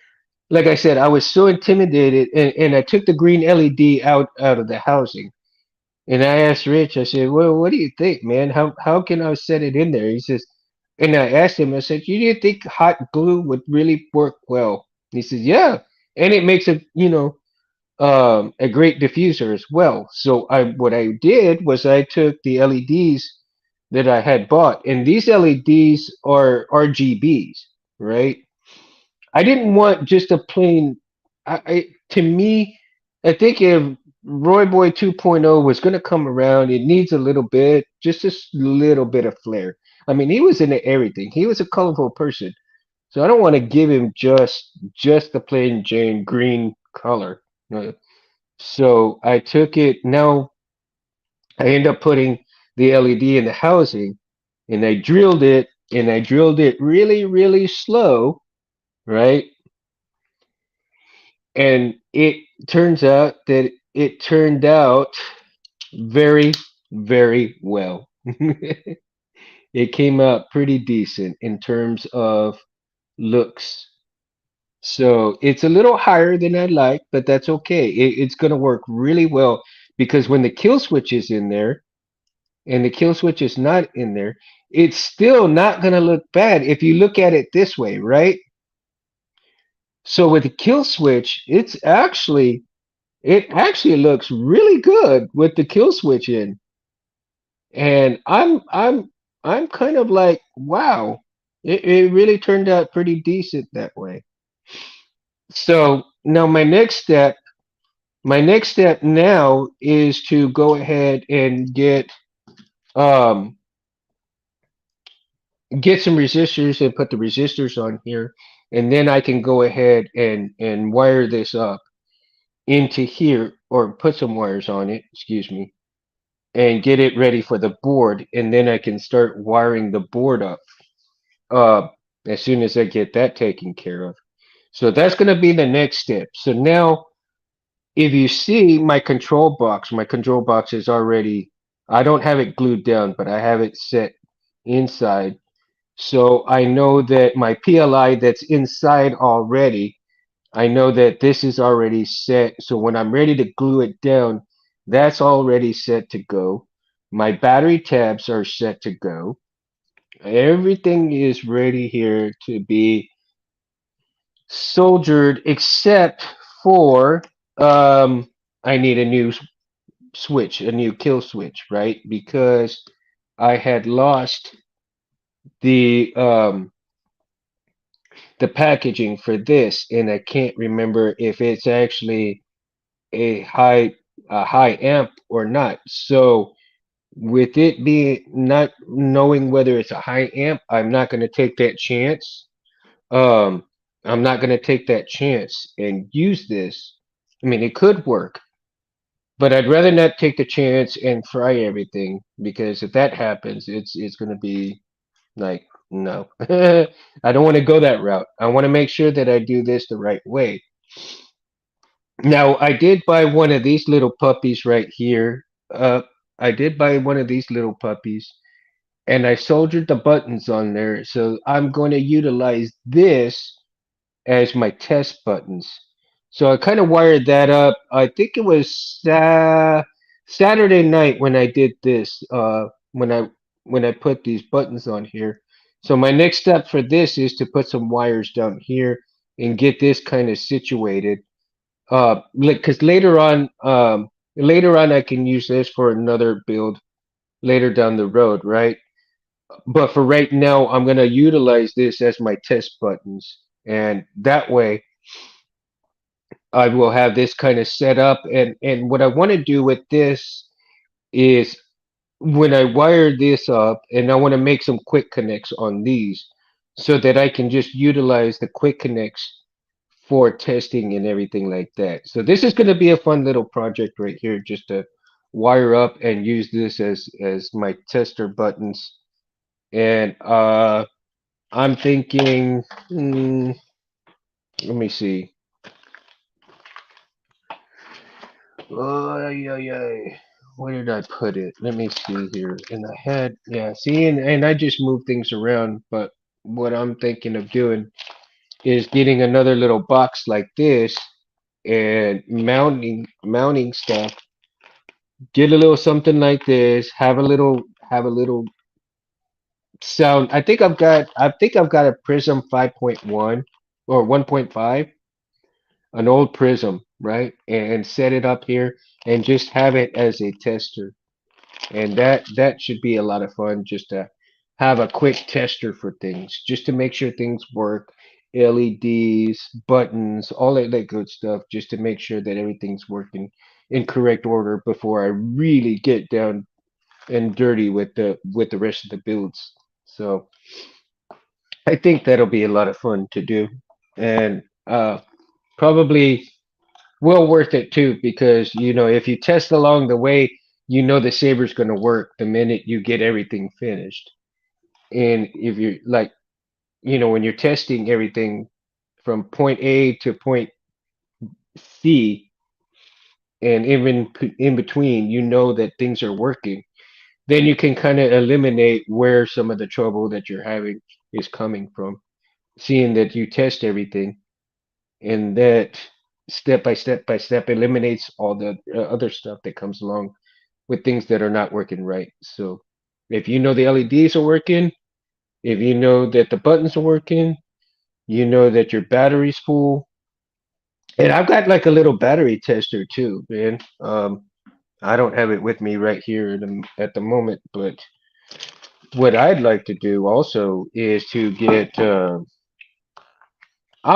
S1: like I said, I was so intimidated, and I took the green LED out of the housing, and I asked Rich. I said, "Well, what do you think, man? How can I set it in there?" He says, and I asked him. I said, "You do think hot glue would really work well?" He says, "Yeah, and it makes a great diffuser as well." So what I did was I took the LEDs that I had bought, and these LEDs are RGBs, right? I didn't want just a plain. To me, I think if Roy Boy 2.0 was going to come around, it needs a little bit, just little bit of flair. I mean, he was into everything. He was a colorful person, so I don't want to give him just the plain Jane green color. Uh, So I took it. Now I end up putting the LED in the housing, and I drilled it really, really slow, right? And it turned out very, very well. It came out pretty decent in terms of looks. So it's a little higher than I'd like, but that's okay. It's going to work really well because when the kill switch is in there and the kill switch is not in there, it's still not going to look bad if you look at it this way, right? So with the kill switch, it actually looks really good with the kill switch in. And I'm kind of like, wow, it really turned out pretty decent that way. So now my next step now is to go ahead and um get some resistors and put the resistors on here, and then I can go ahead and wire this up into here, or put some wires on it, excuse me, and get it ready for the board, and then I can start wiring the board up uh, as soon as I get that taken care of. So that's going to be the next step. So now, if you see my control box is already, I don't have it glued down, but I have it set inside. So I know that my PLI that's inside already, I know that this is already set. So when I'm ready to glue it down, that's already set to go. My battery tabs are set to go. Everything is ready here to be soldiered except for um I need a new switch, a new kill switch, right? Because I had lost the um the packaging for this, and I can't remember if it's actually a high a high amp or not. So with it being not knowing whether it's a high amp, I'm not going to take that chance. Um, I'm not going to take that chance and use this. I mean, it could work, but I'd rather not take the chance and fry everything, because if that happens, it's going to be like, no. I don't want to go that route. I want to make sure that I do this the right way. Now, I did buy one of these little puppies right here. Uh, I did buy one of these little puppies, and I soldered the buttons on there. So I'm going to utilize this as my test buttons. So I kind of wired that up. I think it was Saturday night when I did this, when I put these buttons on here. So my next step for this is to put some wires down here and get this kind of situated. Because later on I can use this for another build later down the road, right? But for right now, I'm gonna utilize this as my test buttons, and that way I will have this kind of set up. And what I want to do with this is when I wire this up, and I want to make some quick connects on these, so that I can just utilize the quick connects for testing and everything like that. So this is going to be a fun little project right here, just to wire up and use this as my tester buttons. And I'm thinking, let me see. Oh, yeah, yeah. Where did I put it? Let me see here. In the head, yeah. See, and I just move things around, but what I'm thinking of doing is getting another little box like this and mounting stuff. Get a little something like this. Have a little sound. I think I've got a Prism 5.1 or 1.5, an old Prism, right? And set it up here and just have it as a tester. And that should be a lot of fun, just to have a quick tester for things, just to make sure things work. LEDs, buttons, all that good stuff, just to make sure that everything's working in correct order before I really get down and dirty with the rest of the builds. So I think that'll be a lot of fun to do, and probably well worth it too, because if you test along the way, the Saber's going to work the minute you get everything finished. And if you're like, when you're testing everything from point A to point C, and even in between, that things are working, then you can kind of eliminate where some of the trouble that you're having is coming from, seeing that you test everything, and that step by step eliminates all the other stuff that comes along with things that are not working right. So if the LEDs are working, if that the buttons are working, that your battery's full. And I've got like a little battery tester too, man. I don't have it with me right here at the moment, but what I'd like to do also is to get, I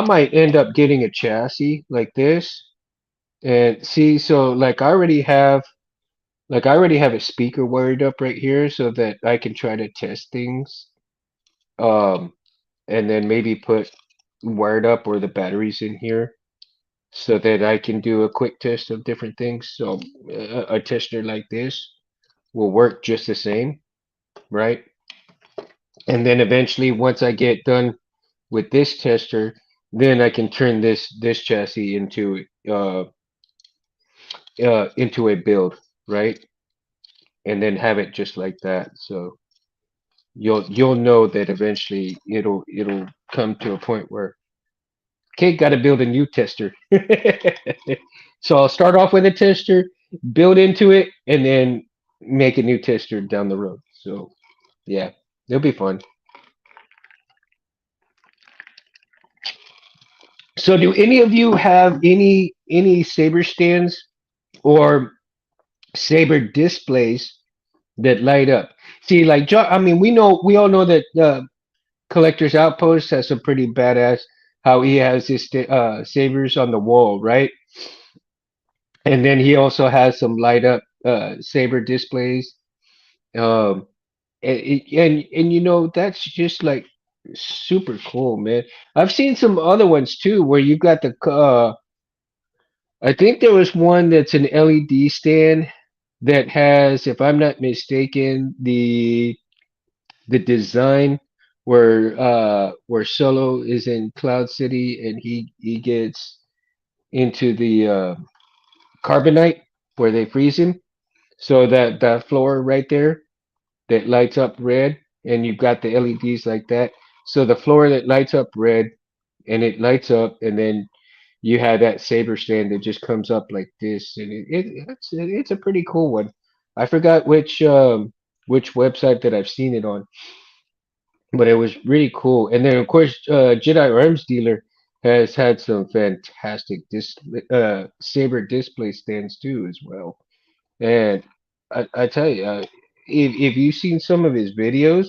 S1: might end up getting a chassis like this. And see, so like I already have a speaker wired up right here so that I can try to test things. Um, and then maybe put wired up or the batteries in here so that I can do a quick test of different things. So a tester like this will work just the same, right? And then eventually, once I get done with this tester, then I can turn this chassis into a build, right? And then have it just like that. So you'll know that eventually it'll come to a point where, okay, got to build a new tester. So I'll start off with a tester, build into it, and then make a new tester down the road. So yeah, it'll be fun. So do any of you have any Saber stands or Saber displays that light up? See, like I mean, we all know that Collector's Outpost has some pretty badass. How he has his sabers on the wall, right? And then he also has some light up saber displays. Um, and that's just like super cool, man. I've seen some other ones too where you got the I think there was one that's an LED stand that has, if I'm not mistaken, the design where Solo is in Cloud City and he gets into the carbonite where they freeze him. So that floor right there that lights up red, and you've got the LEDs like that. So the floor that lights up red, and it lights up, and then you have that saber stand that just comes up like this, and it's a pretty cool one. I forgot which website that I've seen it on, but it was really cool. And then of course, Jedi Arms Dealer has had some fantastic saber display stands too as well. And I tell you, if you've seen some of his videos,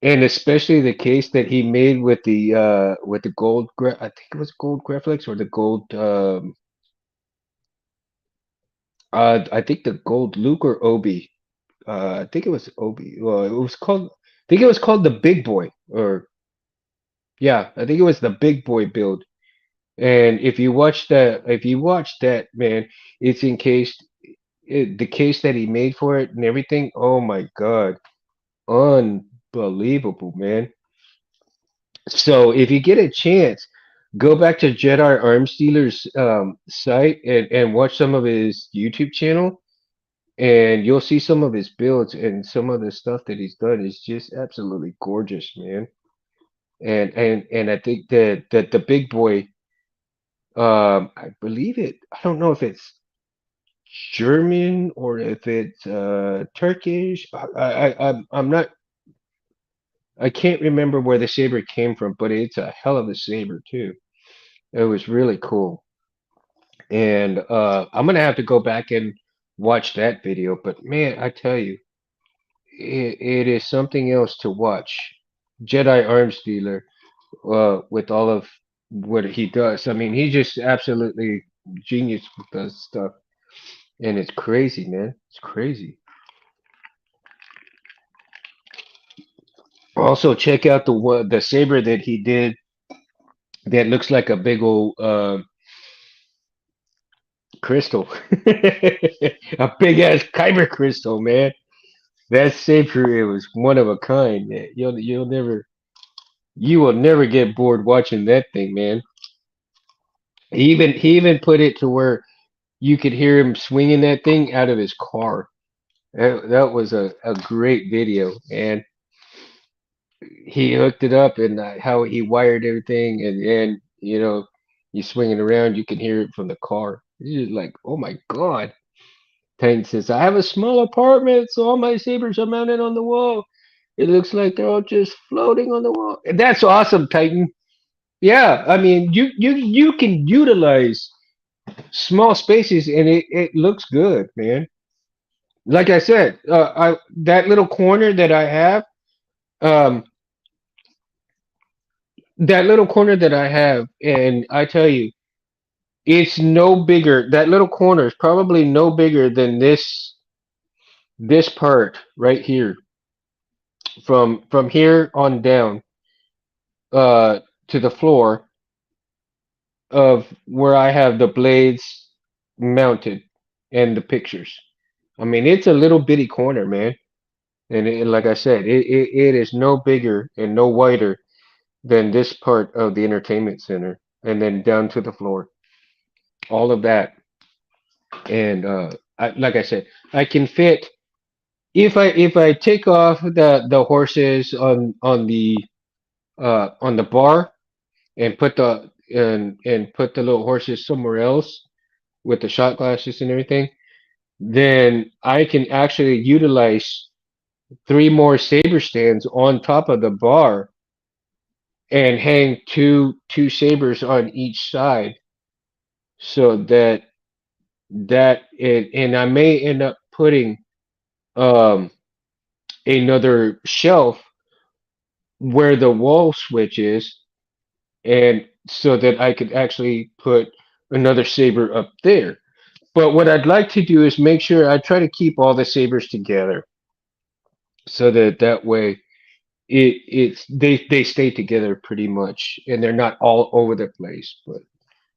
S1: and especially the case that he made with the I think it was gold graphics or the gold I think the gold Luke or Obi. I think it was Obi. Well, it was called. I think it was called the Big Boy, or yeah, I think it was the Big Boy build. And if you watch that, man, it's encased. The case that he made for it and everything. Oh my God, unbelievable, man. So if you get a chance, go back to Jedi Arms Dealer's site and watch some of his YouTube channel, and you'll see some of his builds and some of the stuff that he's done is just absolutely gorgeous, man. And I think that the big boy, I believe it. I don't know if it's German or if it's Turkish. I'm not. I can't remember where the saber came from, but it's a hell of a saber too. It was really cool. And I'm gonna have to go back and watch that video. But man, I tell you, it is something else to watch. Jedi Arms Dealer, with all of what he does. I mean, he's just absolutely genius with this stuff, and it's crazy, man. It's crazy. Also, check out the saber that he did that looks like a big old crystal, a big ass kyber crystal, man. That saber, it was one of a kind, man. You will never get bored watching that thing, man. He even put it to where you could hear him swinging that thing out of his car. That was a great video, and he hooked it up and how he wired everything, and you swing it around, you can hear it from the car. It's just like, oh my God. Titan says, I have a small apartment, so all my sabers are mounted on the wall. It looks like they're all just floating on the wall. And that's awesome, Titan. Yeah, I mean, you can utilize small spaces, and it looks good, man. Like I said, I that little corner that I have, um, that little corner that I have, and I tell you, it's no bigger. That little corner is probably no bigger than this part right here, from here on down, to the floor of where I have the blades mounted and the pictures. I mean, it's a little bitty corner, man. And like I said, it is no bigger and no wider than this part of the entertainment center, and then down to the floor. All of that, and like I said, I can fit if I take off the horses on the bar and put the little horses somewhere else with the shot glasses and everything, then I can actually utilize three more saber stands on top of the bar and hang two sabers on each side so and I may end up putting um another shelf where the wall switch is, and so that I could actually put another saber up there. But what I'd like to do is make sure I try to keep all the sabers together so that way they stay together pretty much, and they're not all over the place. But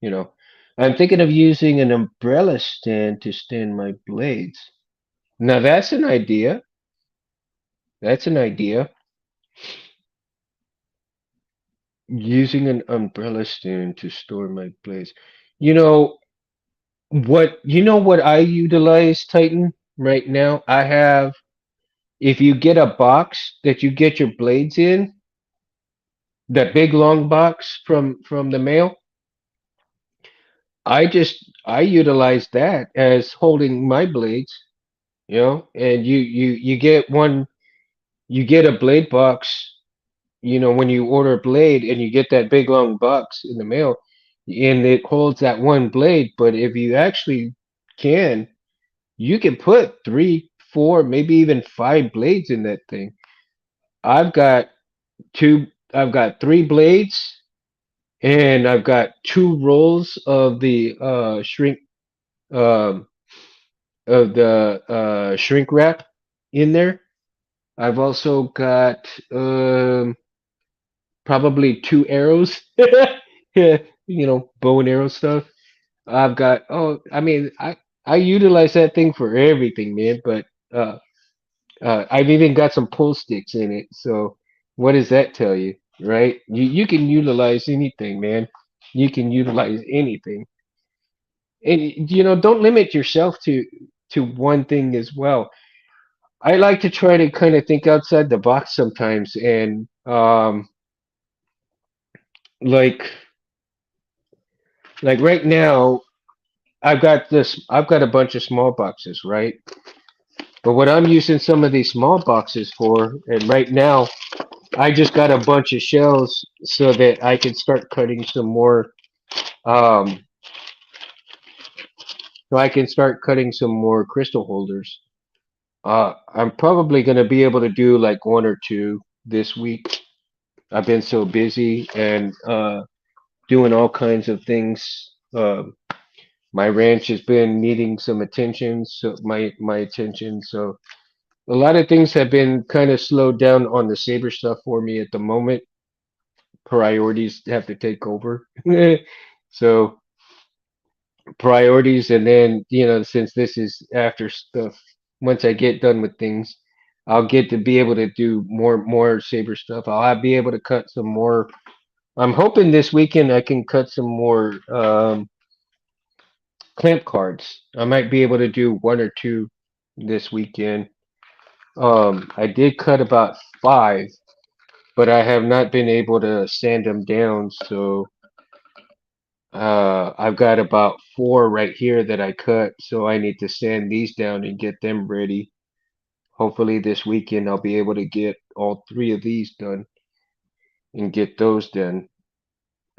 S1: you know, I'm thinking of using an umbrella stand to stand my blades. Now that's an idea. That's an idea. Using an umbrella stand to store my blades. You know what I utilize, Titan, right now? I have, if you get a box that you get your blades in, that big long box from the mail. I utilize that as holding my blades, and you get you get a blade box, when you order a blade and you get that big long box in the mail, and it holds that one blade. But if you actually can, you can put three, four, maybe even five blades in that thing. I've got two, I've got three blades, and I've got two rolls of the um, shrink wrap in there. I've also got probably two arrows, bow and arrow stuff. I've got I mean, I utilize that thing for everything, man. But uh, I've even got some pull sticks in it. So what does that tell you, right? You can utilize anything, man. You can utilize anything, and don't limit yourself to one thing as well. I like to try to kind of think outside the box sometimes, and like right now, I've got a bunch of small boxes, right? But what I'm using some of these small boxes for, and right now, I just got a bunch of shells so that I can start cutting some more. Um, so I can start cutting some more crystal holders. I'm probably gonna be able to do like one or two this week. I've been so busy and doing all kinds of things. My ranch has been needing some attention, so my attention. So a lot of things have been kind of slowed down on the Saber stuff for me at the moment. Priorities have to take over. So priorities, and then since this is after stuff, once I get done with things, I'll get to be able to do more Saber stuff. Be able to cut some more. I'm hoping this weekend I can cut some more clamp cards. I might be able to do one or two this weekend. I did cut about five, but I have not been able to sand them down. So I've got about four right here that I cut. So I need to sand these down and get them ready. Hopefully this weekend I'll be able to get all three of these done and get those done.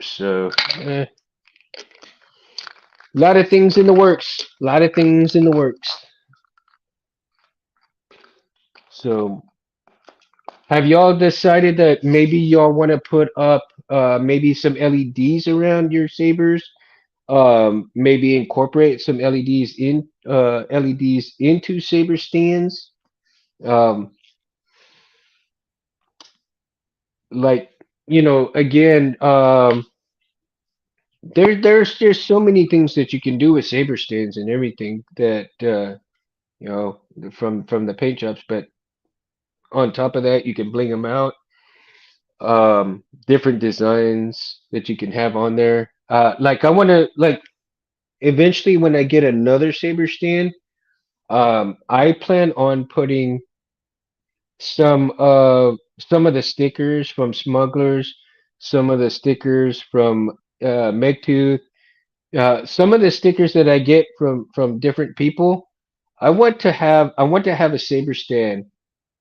S1: So a lot of things in the works. A lot of things in the works. So have y'all decided that maybe y'all want to put up maybe some LEDs around your sabers? Maybe incorporate some LEDs into saber stands. Um, like again, there's just so many things that you can do with saber stands and everything that from the paint jobs. But on top of that, you can bling them out. Different designs that you can have on there. Like I want to like eventually when I get another saber stand, I plan on putting some of the stickers from Smugglers, some of the stickers from Megtooth, some of the stickers that I get from different people. I want to have a saber stand,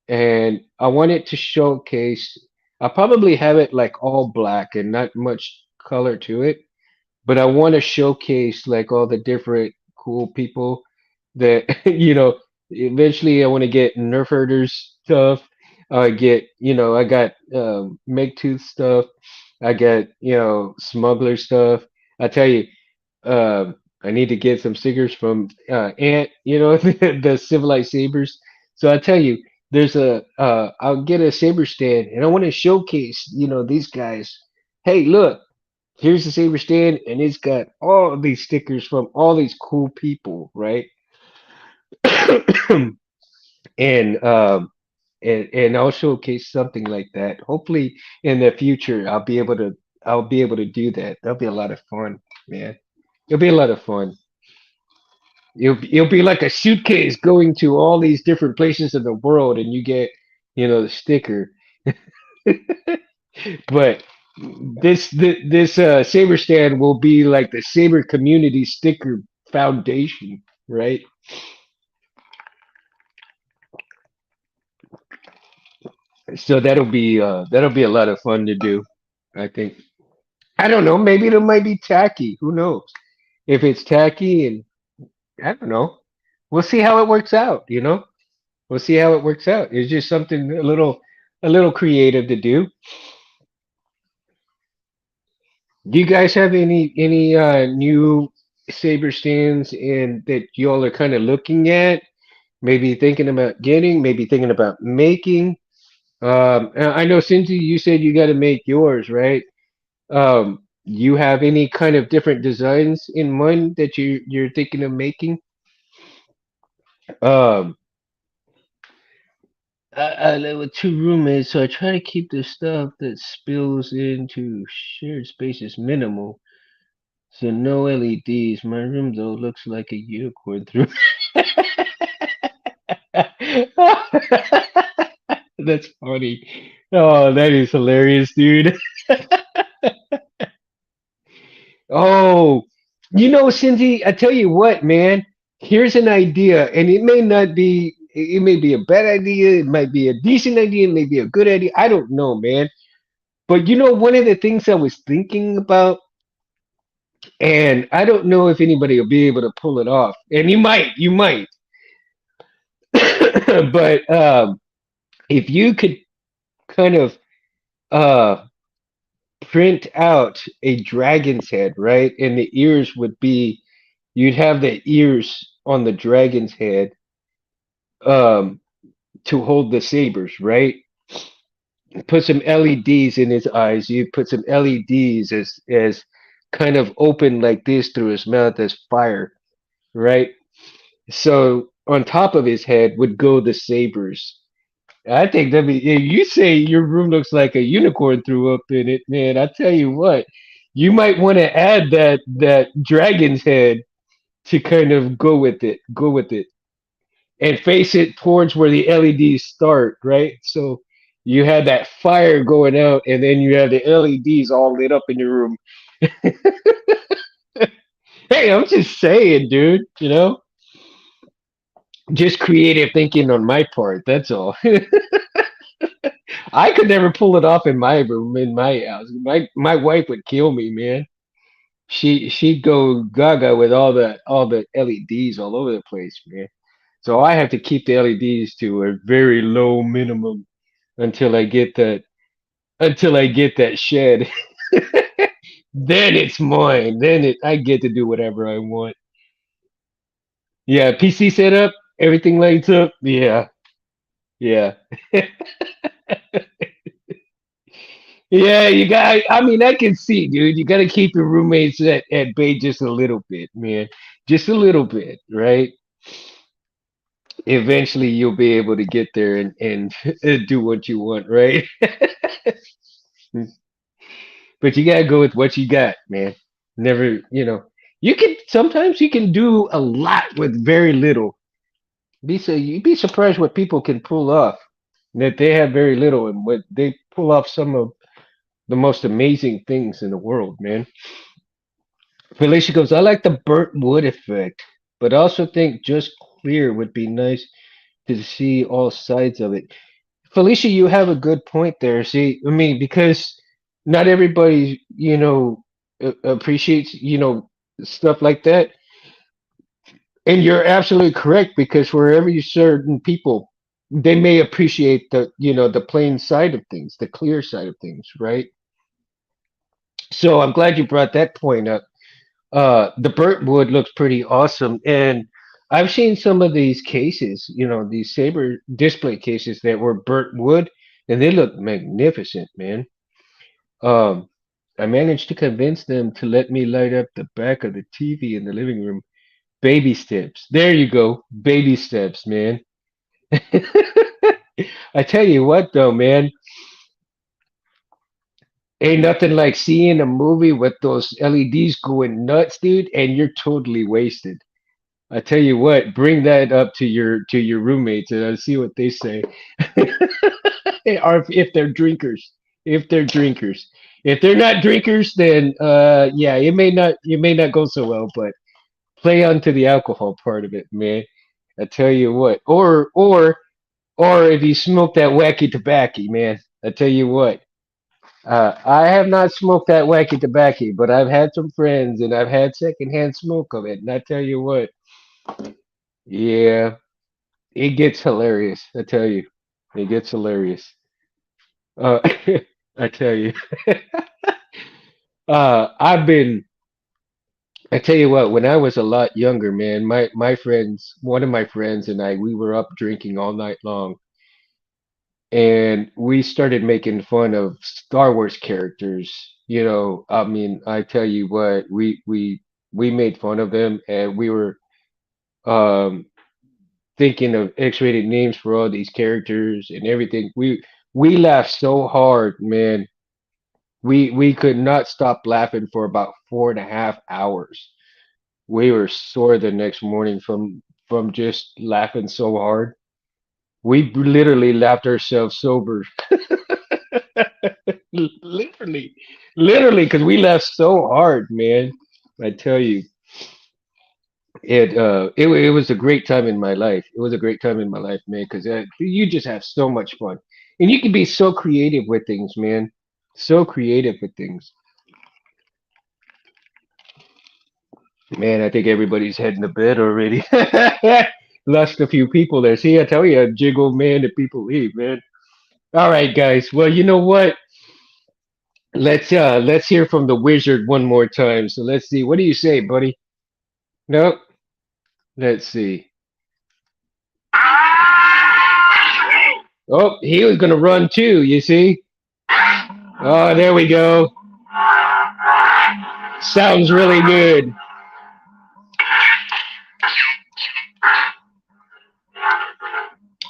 S1: and I want it to showcase. I'll probably have it like all black and not much color to it, but I want to showcase like all the different cool people that eventually I want to get Nerf herders stuff. I get I got make tooth stuff. I got smuggler stuff. I tell you, I need to get some stickers from Ant, the civilized sabers. So I tell you, I'll get a saber stand, and I want to showcase these guys. Hey, look, here's the saber stand, and it's got all these stickers from all these cool people, right? and and I'll showcase something like that. Hopefully, in the future, I'll be able to do that. That'll be a lot of fun, man. It'll be a lot of fun. You'll be like a suitcase going to all these different places in the world, and you get the sticker. But This Saber stand will be like the Saber community sticker foundation, right? So that'll be a lot of fun to do. I think. I don't know. Maybe it might be tacky. Who knows? If it's tacky, and I don't know. We'll see how it works out. You know, we'll see how it works out. It's just something a little creative to do. Do you guys have any new saber stands and that y'all are kind of looking at? Maybe thinking about getting, maybe thinking about making. I know Cindy, you said you got to make yours, right? You have any kind of different designs in mind that you're thinking of making? Um, I live with two roommates, so I try to keep the stuff that spills into shared spaces minimal. So no LEDs. My room though looks like a unicorn through. That's funny. Oh, that is hilarious, dude. Oh, you know, Cindy, I tell you what, man. Here's an idea, and it may not be. It may be a bad idea. It might be a decent idea. It may be a good idea. I don't know, man. But you know, one of the things I was thinking about, and I don't know if anybody will be able to pull it off. And you might. But if you could kind of uh, print out a dragon's head, right, and the ears would be, you'd have the ears on the dragon's head um, to hold the sabers, right? Put some LEDs in his eyes. You put some LEDs as kind of open like this through his mouth as fire, right? So on top of his head would go the sabers. I think that be. If you say your room looks like a unicorn threw up in it, man. I tell you what, you might want to add that dragon's head to kind of go with it. Go with it, and face it towards where the LEDs start, right? So you had that fire going out, and then you have the LEDs all lit up in your room. Hey, I'm just saying, dude. You know, just creative thinking on my part. That's all. I could never pull it off in my room, in my house. My wife would kill me, man. She'd go gaga with all the LEDs all over the place, man. So I have to keep the LEDs to a very low minimum until I get that shed. Then it's mine. I get to do whatever I want. Yeah, PC setup, everything lights up. Yeah, yeah. Yeah, you got. I mean, I can see, dude. You got to keep your roommates at bay just a little bit, man. Just a little bit, right? Eventually, you'll be able to get there and do what you want, right? But you gotta go with what you got, man. Never, you know. You can sometimes you can do a lot with very little. You'd be surprised what people can pull off. That they have very little and what they pull off some of the most amazing things in the world, man. Felicia goes, I like the burnt wood effect, but also think just clear would be nice to see all sides of it. Felicia, you have a good point there. See, I mean, because not everybody, appreciates, stuff like that. And you're absolutely correct because wherever you certain people, they may appreciate the plain side of things, the clear side of things, right? So I'm glad you brought that point up. The burnt wood looks pretty awesome, and I've seen some of these cases, these saber display cases that were burnt wood, and they look magnificent, man. Um, I managed to convince them to let me light up the back of the TV in the living room. Baby steps. There you go. Baby steps, man. I tell you what, though, man, ain't nothing like seeing a movie with those LEDs going nuts, dude, and you're totally wasted. I tell you what, bring that up to your roommates and I'll see what they say. Or if they're drinkers, if they're drinkers. If they're not drinkers, then yeah, it may not go so well. But play onto the alcohol part of it, man. I tell you what. Or if you smoke that wacky tobacco, man. I tell you what. I have not smoked that wacky tobacco, but I've had some friends and I've had secondhand smoke of it. And I tell you what, yeah, it gets hilarious. I tell you, it gets hilarious. Uh, I tell you, I've been. I tell you what, when I was a lot younger, man, my friends, one of my friends and I, we were up drinking all night long, and we started making fun of Star Wars characters. I mean, I tell you what, we made fun of them, and we were um thinking of X-rated names for all these characters and everything. We laughed so hard, man. We could not stop laughing for about 4.5 hours. We were sore the next morning from just laughing so hard. We literally laughed ourselves sober. Literally, literally, because we laughed so hard, man. I tell you, it was a great time in my life. It was a great time in my life, man, because you just have so much fun, and you can be so creative with things, man. So creative with things, man. I think everybody's heading to bed already. Lost a few people there. See, I tell you, jiggle, man, the people leave, man. All right, guys. Well, you know what? Let's hear from the wizard one more time. So let's see. What do you say, buddy? No, let's see. Oh, he was gonna run too. You see? Oh, there we go. Sounds really good.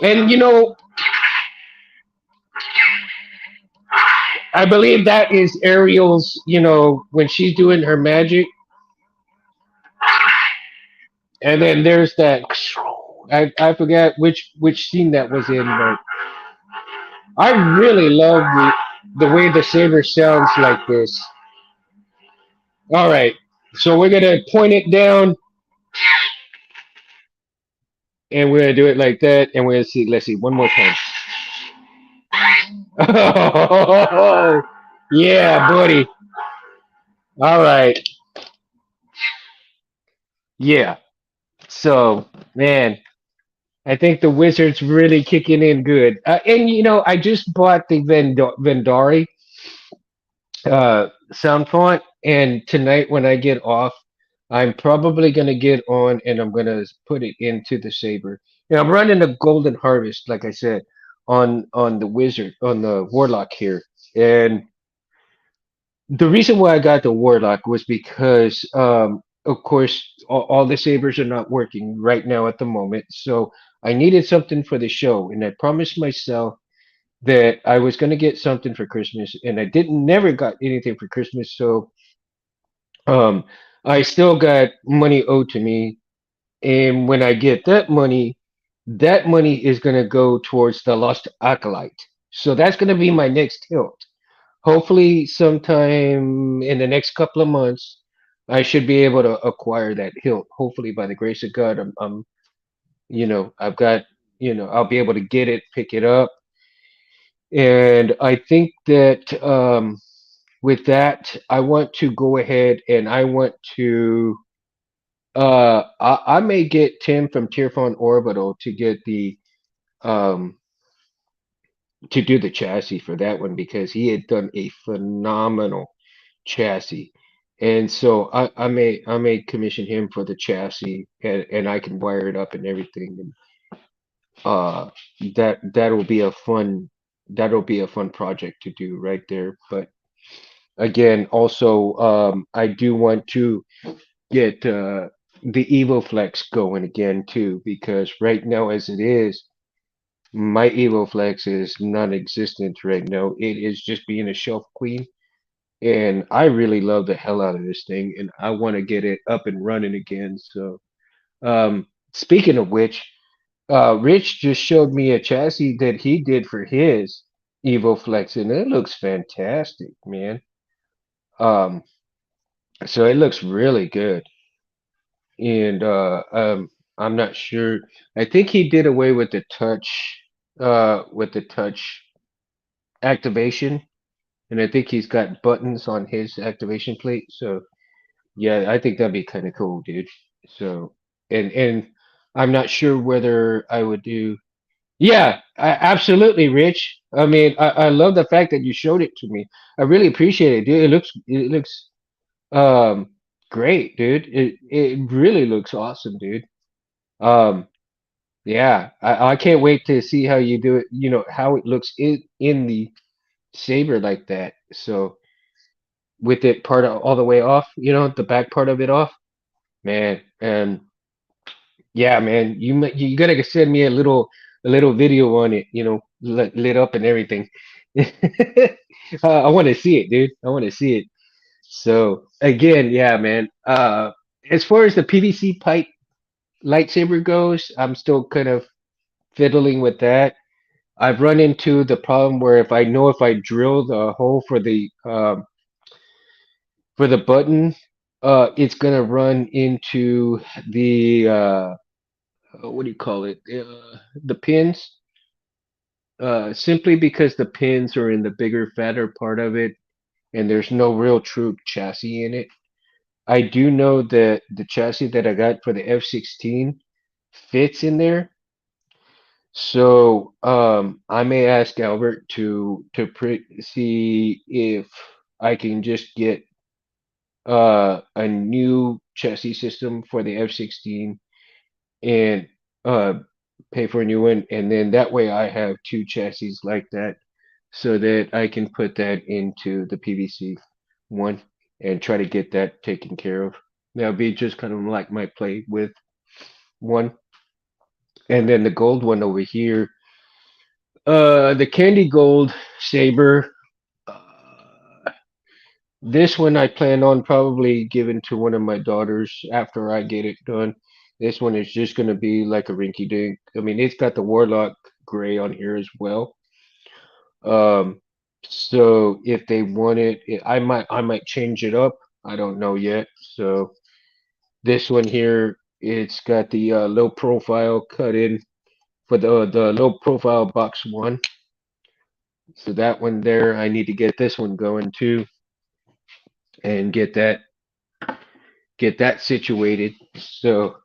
S1: And I believe that is Ariel's. When she's doing her magic, and then there's that. I forgot which scene that was in, but I really love the way the saber sounds like this. All right, so we're gonna point it down, and we're gonna do it like that, and we're gonna see. Let's see one more time. Oh, yeah, buddy. All right, yeah. So, man, I think the Wizards really kicking in good. And I just bought the Vendari sound font, and tonight when I get off, I'm probably gonna get on and I'm gonna put it into the Saber. I'm running a Golden Harvest, like I said, on the Wizard on the Warlock here, and the reason why I got the Warlock was because, of course, all the sabers are not working right now at the moment. So I needed something for the show, and I promised myself that I was going to get something for Christmas, and I didn't never got anything for Christmas. So um, I still got money owed to me, and when I get that money is going to go towards the Lost Acolyte. So that's going to be my next tilt. Hopefully, sometime in the next couple of months, I should be able to acquire that hilt. Hopefully, by the grace of God, I've got, I'll be able to get it, pick it up, and I think that with that, I want to go ahead and I want to. I may get Tim from Tearfon Orbital to get the um to do the chassis for that one because he had done a phenomenal chassis. And so I may commission him for the chassis and I can wire it up and everything. And uh that'll be a fun project to do right there. But again, also I do want to get the EvoFlex going again too, because right now as it is, my EvoFlex is non-existent right now. It is just being a shelf queen. And I really love the hell out of this thing, and I want to get it up and running again. So, speaking of which, Rich just showed me a chassis that he did for his EvoFlex, and it looks fantastic, man. Um, so it looks really good. And I'm not sure. I think he did away with the touch activation, and I think he's got buttons on his activation plate. So yeah, I think that'd be kind of cool, dude. So and I'm not sure whether I would do. Yeah, absolutely, Rich. I mean, I love the fact that you showed it to me. I really appreciate it, dude. It looks um great, dude. It really looks awesome, dude. Um, yeah, I can't wait to see how you do it. You know how it looks in the Saber like that. So with it all the way off, the back part of it off, man. And yeah, man, you gotta send me a little video on it. Lit up and everything. I want to see it, dude. I want to see it. So again, yeah, man. As far as the PVC pipe lightsaber goes, I'm still kind of fiddling with that. I've run into the problem where if I drill the hole for the button, it's gonna run into the what do you call it? The pins. Simply because the pins are in the bigger, fatter part of it, and there's no real true chassis in it. I do know that the chassis that I got for the F-16 fits in there. So I may ask Albert to see if I can just get a new chassis system for the F-16 and uh, pay for a new one, and then that way I have two chassis like that, so that I can put that into the PVC one and try to get that taken care of. That'll be just kind of like my play with one, and then the gold one over here. The candy gold saber. Uh, this one I plan on probably giving to one of my daughters after I get it done. This one is just gonna be like a rinky dink. I mean, it's got the warlock gray on here as well. Um, so if they want I might change it up. I don't know yet. So this one here, it's got the low profile cut in for the low profile box one. So that one there, I need to get this one going too and get that situated. So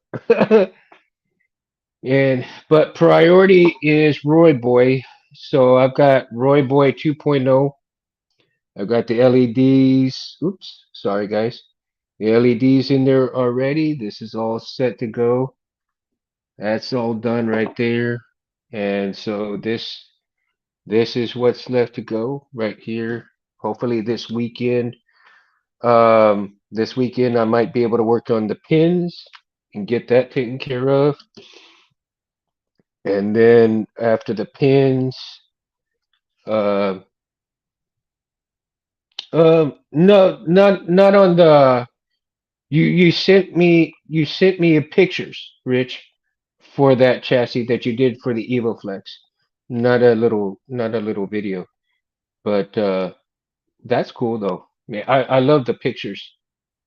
S1: and but priority is Roy Boy. So I've got Roy Boy 2.0. I've got the LEDs. Oops, sorry guys. The LEDs in there already. This is all set to go. That's all done right there. And so this is what's left to go right here. Hopefully this weekend I might be able to work on the pins and get that taken care of. And then after the pins, uh, no, not on the. You sent me pictures, Rich, for that chassis that you did for the EvoFlex. Not a little video, but that's cool though. Man, I love the pictures.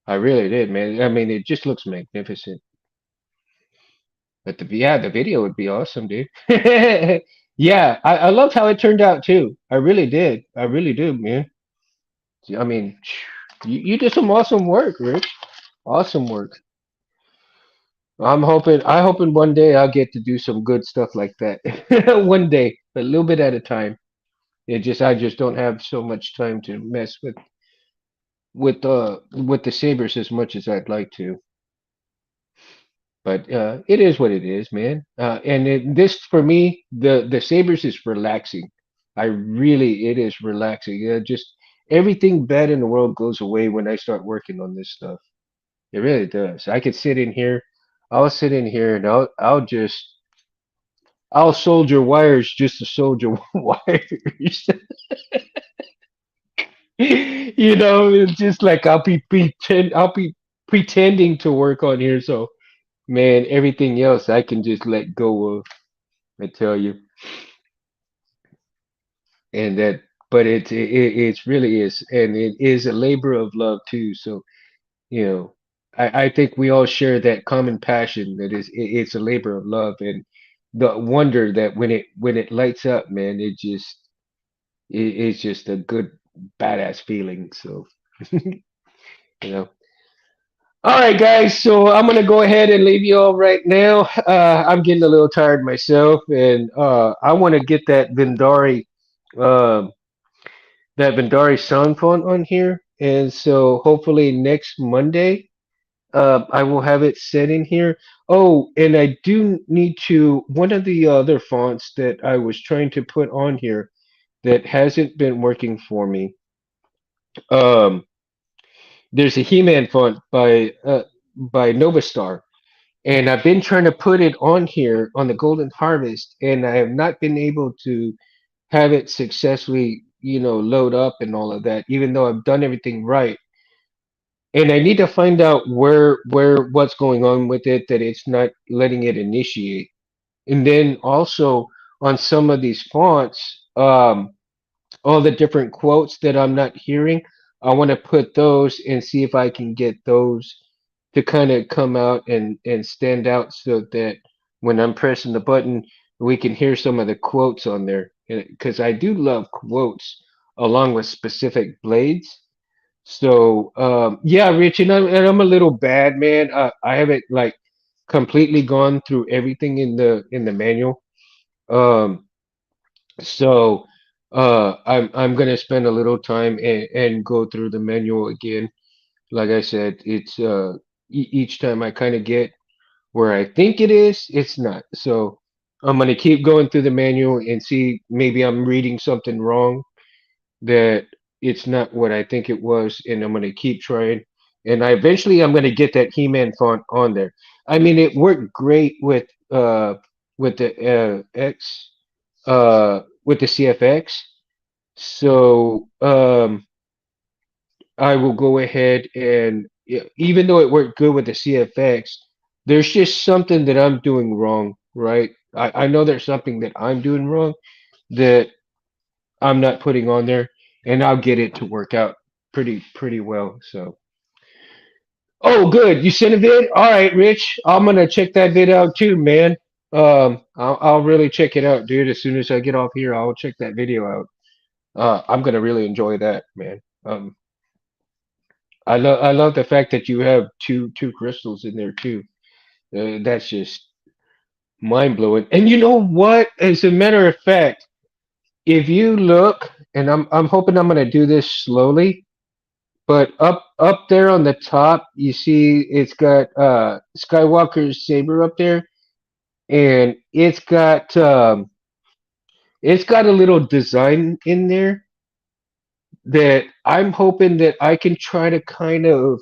S1: I really did, man. I mean, it just looks magnificent. But the video would be awesome, dude. Yeah, I loved how it turned out too. I really did. I really do, man. I mean, you did some awesome work, Rich. Awesome work. I hoping one day I'll get to do some good stuff like that. One day, a little bit at a time. I just don't have so much time to mess with the sabers as much as I'd like to. But it is what it is, man. This for me, the sabers is relaxing. It is relaxing. Just everything bad in the world goes away when I start working on this stuff. It really does. I could sit in here. I'll sit in here and I'll soldier wires just to soldier wires. It's just like I'll be pretending to work on here. So man, everything else I can just let go of. I tell you, and that. but it's really is, and it is a labor of love too. So you know, I think we all share that common passion that it's a labor of love, and the wonder that when it lights up, man, it's just a good badass feeling. So you know. All right, guys. So I'm gonna go ahead and leave you all right now. I'm getting a little tired myself, and I want to get um that Vendari sound font on here, and so hopefully next Monday, I will have it set in here. Oh, and I do need to one of the other fonts that I was trying to put on here that hasn't been working for me. Um, there's a He-Man font by Novastar. And I've been trying to put it on here on the Golden Harvest, and I have not been able to have it successfully, load up and all of that, even though I've done everything right. And I need to find out where what's going on with it that it's not letting it initiate. And then also on some of these fonts, all the different quotes that I'm not hearing, I want to put those and see if I can get those to kind of come out and stand out so that when I'm pressing the button, we can hear some of the quotes on there. Because I do love quotes along with specific blades. So yeah, Rich, and I'm a little bad, man. I haven't like completely gone through everything in the manual. Um, so I'm gonna spend a little time and go through the manual again. Like I said, it's each time I kind of get where I think it is, it's not. So I'm gonna keep going through the manual and see maybe I'm reading something wrong, that it's not what I think it was, and I'm gonna keep trying. And I'm gonna get that He-Man font on there. I mean, it worked great with the X with the CFX. So I will go ahead and even though it worked good with the CFX, there's just something that I'm doing wrong, right? I know there's something that I'm doing wrong that I'm not putting on there, and I'll get it to work out pretty well. So, oh, good, you sent a vid. All right, Rich, I'm gonna check that vid out too, man. I'll really check it out, dude. As soon as I get off here, I'll check that video out. I'm gonna really enjoy that, man. I love the fact that you have two crystals in there too. That's just mind blowing. And you know what? As a matter of fact, if you look, and I'm hoping I'm gonna do this slowly, but up there on the top, you see it's got Skywalker's saber up there, and it's got a little design in there that I'm hoping that I can try to kind of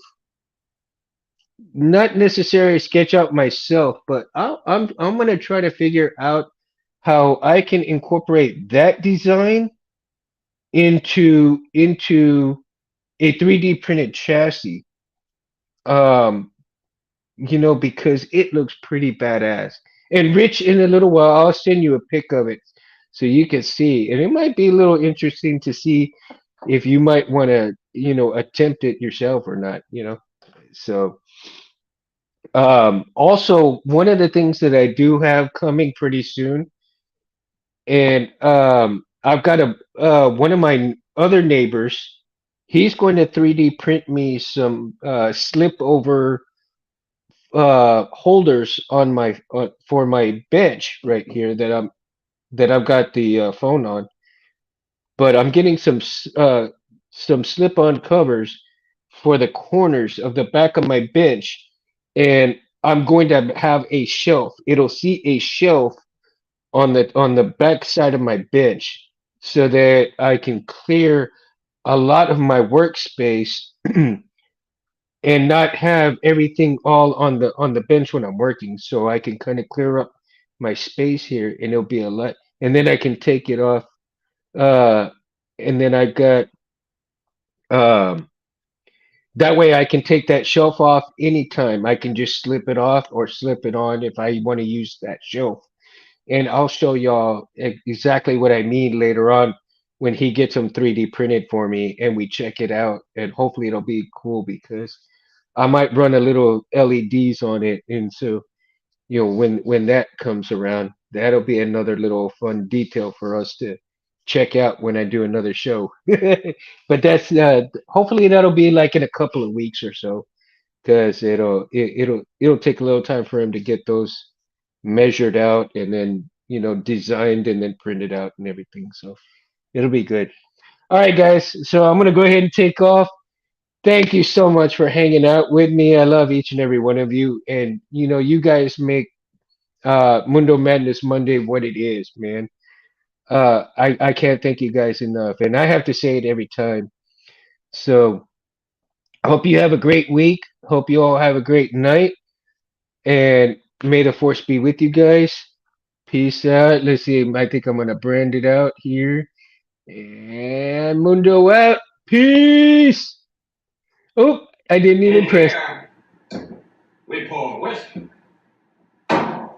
S1: not necessarily sketch out myself, but I'm gonna try to figure out how I can incorporate that design into a 3D printed chassis. Um, because it looks pretty badass. And Rich, in a little while, I'll send you a pic of it so you can see. And it might be a little interesting to see if you might want to, attempt it yourself or not. So. Also, one of the things that I do have coming pretty soon, and I've got one of my other neighbors. He's going to 3D print me some slip over holders on my for my bench right here that I've got the phone on. But I'm getting some slip-on covers for the corners of the back of my bench, and I'm going to have a shelf. It'll see a shelf on the back side of my bench so that I can clear a lot of my workspace and not have everything all on the bench when I'm working. So I can kind of clear up my space here, and it'll be a lot. And then I can take it off. Uh, and then I got um, that way I can take that shelf off anytime. I can just slip it off or slip it on if I want to use that shelf. And I'll show y'all exactly what I mean later on. when he gets them 3D printed for me and we check it out, and hopefully it'll be cool because I might run a little LEDs on it, and so when that comes around, that'll be another little fun detail for us to check out when I do another show. But that's hopefully that'll be like in a couple of weeks or so, because it'll take a little time for him to get those measured out and then designed and then printed out and everything. So it'll be good. All right, guys. So I'm gonna go ahead and take off. Thank you so much for hanging out with me. I love each and every one of you, and you guys make Mundo Madness Monday what it is, man. I can't thank you guys enough, and I have to say it every time. So I hope you have a great week. Hope you all have a great night, and may the force be with you guys. Peace out. Let's see. I think I'm gonna brand it out here, and Mundo out. Peace. Oh, I didn't even
S3: And
S1: press.
S3: here we pour whiskey.